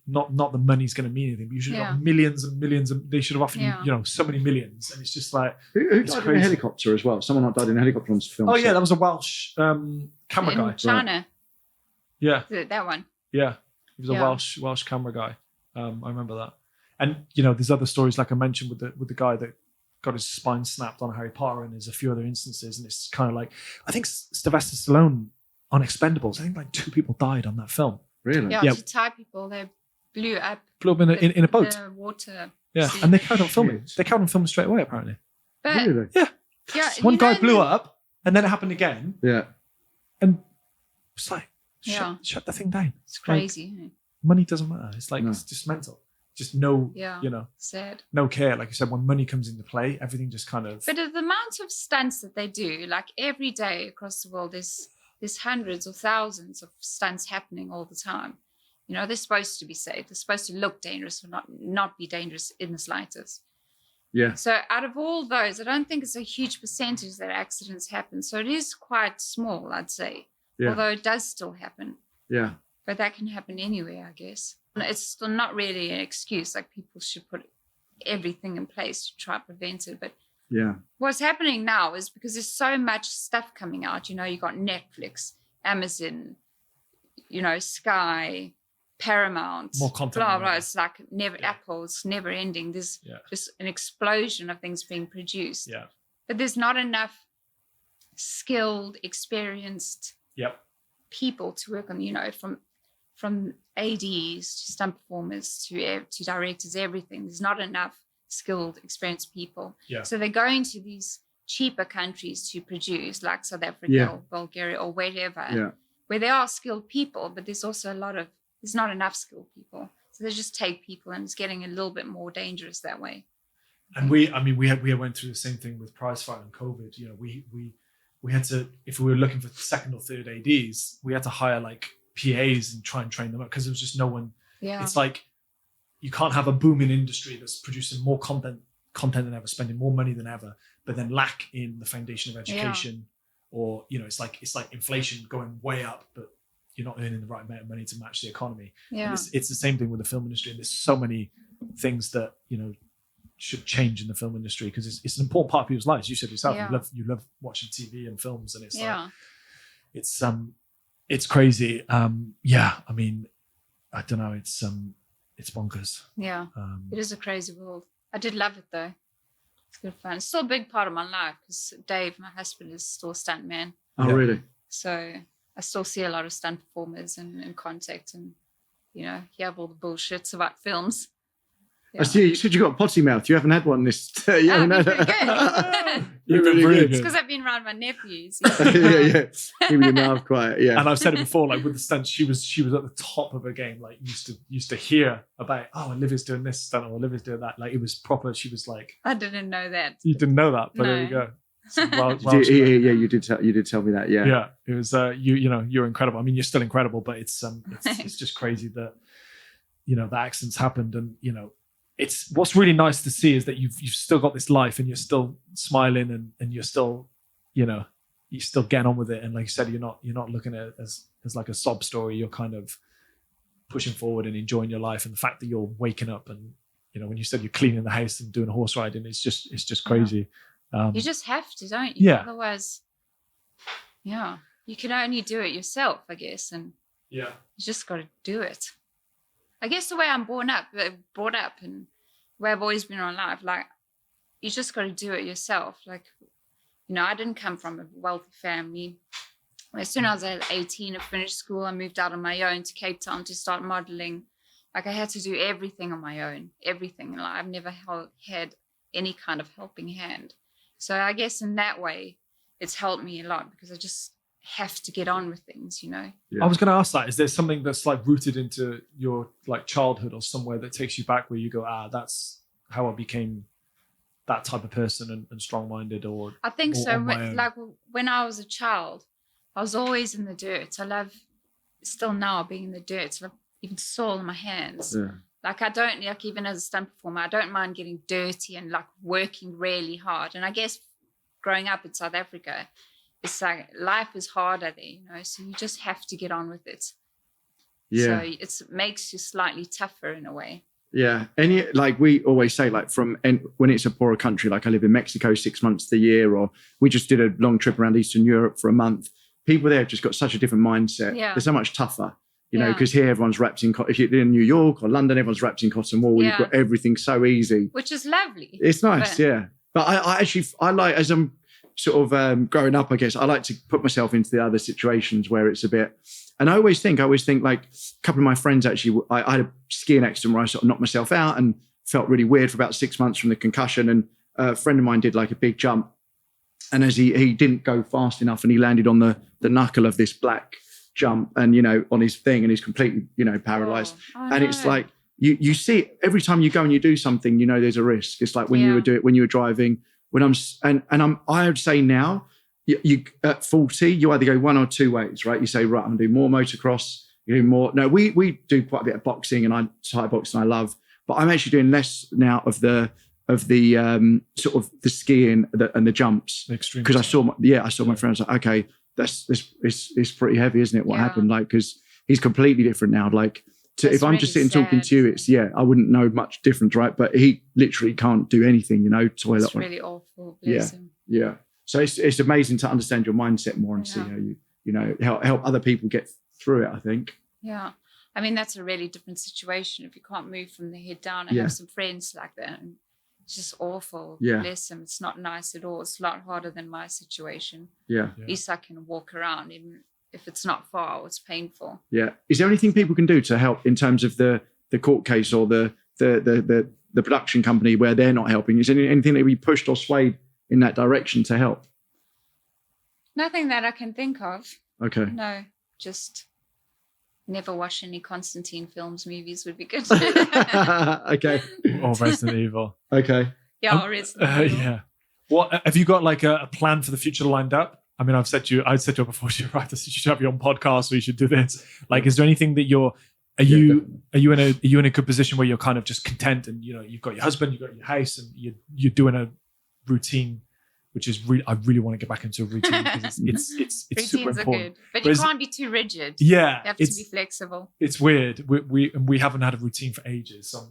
not the money's going to mean anything, but you should have got millions and millions, and they should have offered you, so many millions, and it's just like Who died in a helicopter as well? Someone died in a helicopter on film. oh yeah, that was a Welsh camera In guy. China, Yeah, that one. yeah, he was a Yeah. Welsh camera guy. I remember that. And there's other stories like I mentioned with the guy that got his spine snapped on Harry Potter, and there's a few other instances, and it's kind of like I think Sylvester Stallone on Expendables. I think like 2 people died on that film. Really? Yeah, Yeah. to Thai people, they blew up Blew up in a boat. the water. Yeah, sea. and they carried on filming. Shit. They carried on filming straight away apparently. But Really? yeah, One you guy know, blew up, and then it happened again, Yeah. and it's like Yeah. shut the thing down. It's crazy. Hey? Money doesn't matter. It's like No. it's just mental. Just no, Yeah. Sad. no care. Like you said, when money comes into play, everything just kind of. But the amount of stunts that they do, like every day across the world, there's hundreds or thousands of stunts happening all the time. They're supposed to be safe. They're supposed to look dangerous or not be dangerous in the slightest. Yeah. So out of all those, I don't think it's a huge percentage that accidents happen. So it is quite small, I'd say, Yeah. although it does still happen. Yeah. But that can happen anywhere, I guess. It's still not really an excuse. Like people should put everything in place to try to prevent it. But Yeah. what's happening now is because there's so much stuff coming out. You got Netflix, Amazon, Sky, Paramount, More content blah than blah. ever. It's like Apple. It's never ending. There's Yeah. just an explosion of things being produced. Yeah. But there's not enough skilled, experienced Yep. people to work on. From ADs to stunt performers to directors, everything. There's not enough skilled, experienced people. Yeah. So they're going to these cheaper countries to produce, like South Africa Yeah. or Bulgaria or wherever, Yeah. where there are skilled people, but there's also there's not enough skilled people. So they just take people, and it's getting a little bit more dangerous that way. And we went through the same thing with Prizefight and COVID. We had to, if we were looking for second or third ADs, we had to hire like PAs and try and train them up because there was just no one. Yeah. It's like you can't have a booming industry that's producing more content than ever, spending more money than ever, but then lack in the foundation of education. Or it's like inflation going way up, but you're not earning the right amount of money to match the economy. Yeah. And it's the same thing with the film industry, and there's so many things that should change in the film industry because it's an important part of people's lives. You said yourself, Yeah. you love watching TV and films, and it's Yeah. like it's crazy. I mean, I don't know. It's bonkers. Yeah. It is a crazy world. I did love it though. It's good fun. It's still a big part of my life because Dave, my husband, is still a stunt man. Oh, Yeah. really? So I still see a lot of stunt performers and in contact, and hear all the bullshits about films. I see. You said you got a potty mouth. You haven't had one this. You haven't I've had been pretty good. You're You've been really really good. It's because I've been around my nephews. yeah. Keeping your mouth quiet. Yeah. And I've said it before, like with the stunts, she was at the top of her game. Like used to hear about, oh, Olivia's doing this stunt or Olivia's doing that. Like it was proper. She was like, I didn't know that. you didn't know that, but there you No. go. So, well, Yeah, you did tell me that. Yeah. yeah, it was you're incredible. I mean, you're still incredible, but it's just crazy that the accidents happened, and it's what's really nice to see is that you've still got this life and you're still smiling and you're still you're still getting on with it, and like you said, you're not looking at it as like a sob story. You're kind of pushing forward and enjoying your life, and the fact that you're waking up and when you said you're cleaning the house and doing horse riding, it's just crazy. You just have to, don't you? Yeah. Otherwise, you can only do it yourself, I guess, and Yeah. you just got to do it. I guess the way I'm brought up and the way I've always been in life, like, you just got to do it yourself. Like, I didn't come from a wealthy family. As soon as I was 18 and finished school, I moved out on my own to Cape Town to start modeling. Like, I had to do everything on my own, everything. And I've never had any kind of helping hand. So I guess in that way, it's helped me a lot because I just have to get on with things, Yeah. I was going to ask that. Is there something that's like rooted into your like childhood or somewhere that takes you back where you go, that's how I became that type of person and strong-minded? Or I think or so. on my own? Like when I was a child, I was always in the dirt. I love still now being in the dirt. I love even soil in my hands. Yeah. Like I don't, like even as a stunt performer, I don't mind getting dirty and like working really hard. And I guess growing up in South Africa, it's like life is harder there, you know, so you just have to get on with it. Yeah. So it makes you slightly tougher in a way. Yeah. Any, like we always say, like when it's a poorer country, like I live in Mexico 6 months of the year, or we just did a long trip around Eastern Europe for a month. People there have just got such a different mindset. Yeah. They're so much tougher, you know, because here everyone's wrapped in, if you're in New York or London, everyone's wrapped in cotton wool. Yeah. You've got everything so easy. Which is lovely. It's nice, yeah. But I actually, I like, as I'm sort of growing up, I guess, I like to put myself into the other situations where it's a bit, and I always think like a couple of my friends actually, I had a skiing accident where I sort of knocked myself out and felt really weird for about 6 months from the concussion. And a friend of mine did like a big jump. And as he didn't go fast enough and he landed on the knuckle of this black jump and, you know, on his thing, and he's completely, you know, paralyzed. And it's like, you see it every time you go and you do something, you know, there's a risk. It's like when you were driving, I would say now, you at 40, you either go one or two ways, right? You say, right, I'm gonna do more motocross, you do more. No, we do quite a bit of boxing, and Thai boxing I love, but I'm actually doing less now of the sort of the skiing and the jumps, because I saw my friends like, okay, it's pretty heavy, isn't it? What happened? Like, because he's completely different now. Like, if I'm just sitting talking to you, it's I wouldn't know much difference, right? But he literally can't do anything, you know. Toilet. It's really awful. Bless him. Yeah. So it's amazing to understand your mindset more and see how you know help other people get through it, I think. Yeah. I mean, that's a really different situation if you can't move from the head down. I have some friends like that, and it's just awful. Yeah. Bless them. It's not nice at all. It's a lot harder than my situation. Yeah. At least I can walk around, even if it's not far or it's painful. Yeah. Is there anything people can do to help in terms of the court case or the production company where they're not helping? Is there anything that we pushed or swayed in that direction to help? Nothing that I can think of. Okay. No, just never watch any Constantine films. Movies would be good. Okay. Or Resident Evil. Okay. Yeah, or Resident Evil. Yeah. What have you got, like a plan for the future lined up? I mean, I'd said to you before, you should have your own podcast, or you should do this. Like, is there anything that are you in a good position where you're kind of just content, and, you know, you've got your husband, you've got your house, and you're doing a routine, which is I really want to get back into a routine, because it's super routines important. are good, but you can't be too rigid. Yeah, you have to be flexible. It's weird. We haven't had a routine for ages, so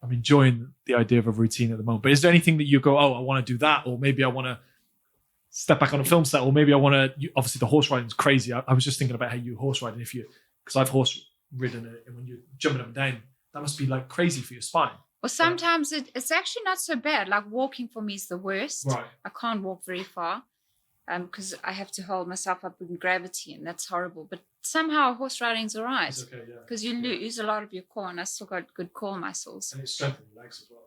I'm enjoying the idea of a routine at the moment. But is there anything that you go, oh, I want to do that, or maybe I want to step back on a film set, or maybe I want to? Obviously, the horse riding is crazy. I was just thinking about how you horse ride, and because I've horse ridden it, and when you're jumping up and down, that must be like crazy for your spine. Well, sometimes it's actually not so bad. Like, walking for me is the worst. Right. I can't walk very far because I have to hold myself up in gravity, and that's horrible. But somehow horse riding's all right. It's okay, yeah. Because you lose a lot of your core, and I still got good core muscles. And it strengthens your legs as well.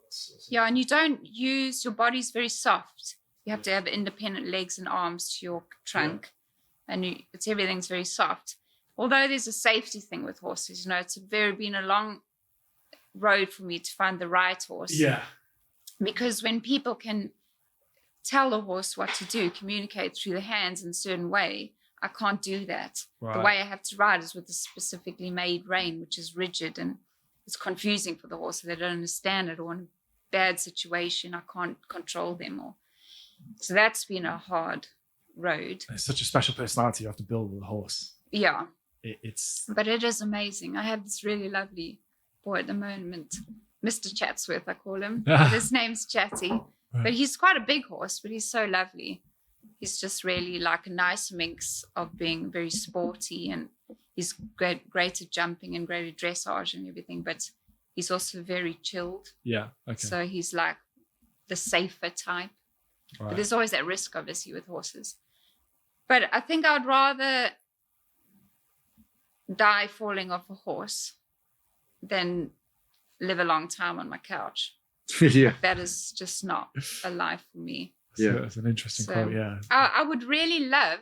Yeah, and you don't use, your body's very soft. You have to have independent legs and arms to your trunk, and everything's very soft. Although there's a safety thing with horses, you know, it's been a long road for me to find the right horse. Yeah. Because when people can tell the horse what to do, communicate through the hands in a certain way, I can't do that. Right. The way I have to ride is with a specifically made rein, which is rigid, and it's confusing for the horse. They don't understand it, or in a bad situation, I can't control them. So that's been a hard road. It's such a special personality you have to build with a horse. Yeah. But it is amazing. I have this really lovely boy at the moment, Mr. Chatsworth, I call him. His name's Chatty. Right. But he's quite a big horse, but he's so lovely. He's just really like a nice mix of being very sporty, and he's great at jumping and great at dressage and everything, but he's also very chilled. Yeah, okay. So he's like the safer type. Right. But there's always that risk, obviously, with horses. But I think I'd rather die falling off a horse than live a long time on my couch. Yeah. That is just not a life for me. Yeah, it's an interesting quote. Yeah, I would really love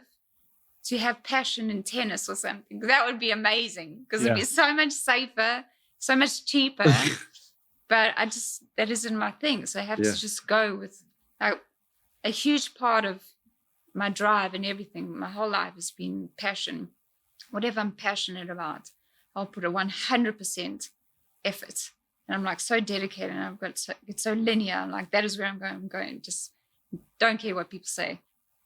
to have passion in tennis or something. That would be amazing, because it'd be so much safer, so much cheaper. But that isn't my thing. So I have to just go with a huge part of my drive and everything. My whole life has been passion. Whatever I'm passionate about, I'll put a 100% effort. And I'm like so dedicated, and it's so linear. I'm like, that is where I'm going. I'm going. Just don't care what people say.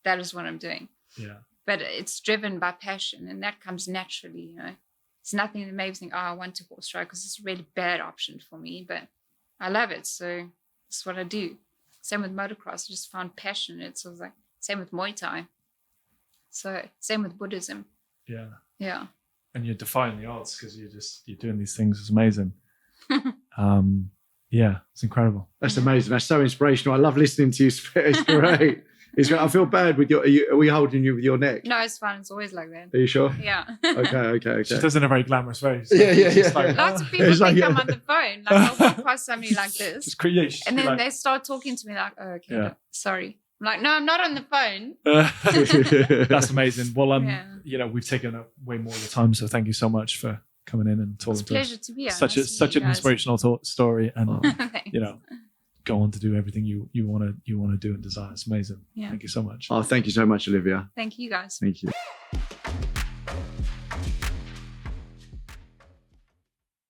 That is what I'm doing. Yeah. But it's driven by passion, and that comes naturally, you know. It's nothing that makes me think, oh, I want to horse ride because it's a really bad option for me, but I love it. So that's what I do. Same with motocross. I just found passion in it. So it was like, same with Muay Thai. So same with Buddhism. Yeah. Yeah. And you're defying the odds because you're doing these things. It's amazing. Yeah, it's incredible. That's amazing. That's so inspirational. I love listening to you. It's great. It's great. I feel bad with your. Are we holding you with your neck? No, it's fine. It's always like that. Are you sure? Yeah. Okay. She does it in a very glamorous way. So Yeah. it's just like, Lots of people It's think like- I'm on the phone. Like I'll walk past somebody like this, just create. and then they start talking to me like, "Oh, okay, Yeah. sorry." I'm like, "No, I'm not on the phone." That's amazing. Well, Yeah. you know, we've taken up way more of your time, so thank you so much for coming in and It's talking a to us. pleasure to be here. Such Nice to such meet an you guys. inspirational story, and Thanks. you know, go on to do everything you want to do and desire. It's amazing. Yeah. Thank you so much. Oh, thank you so much, Olivia. Thank you guys. Thank you.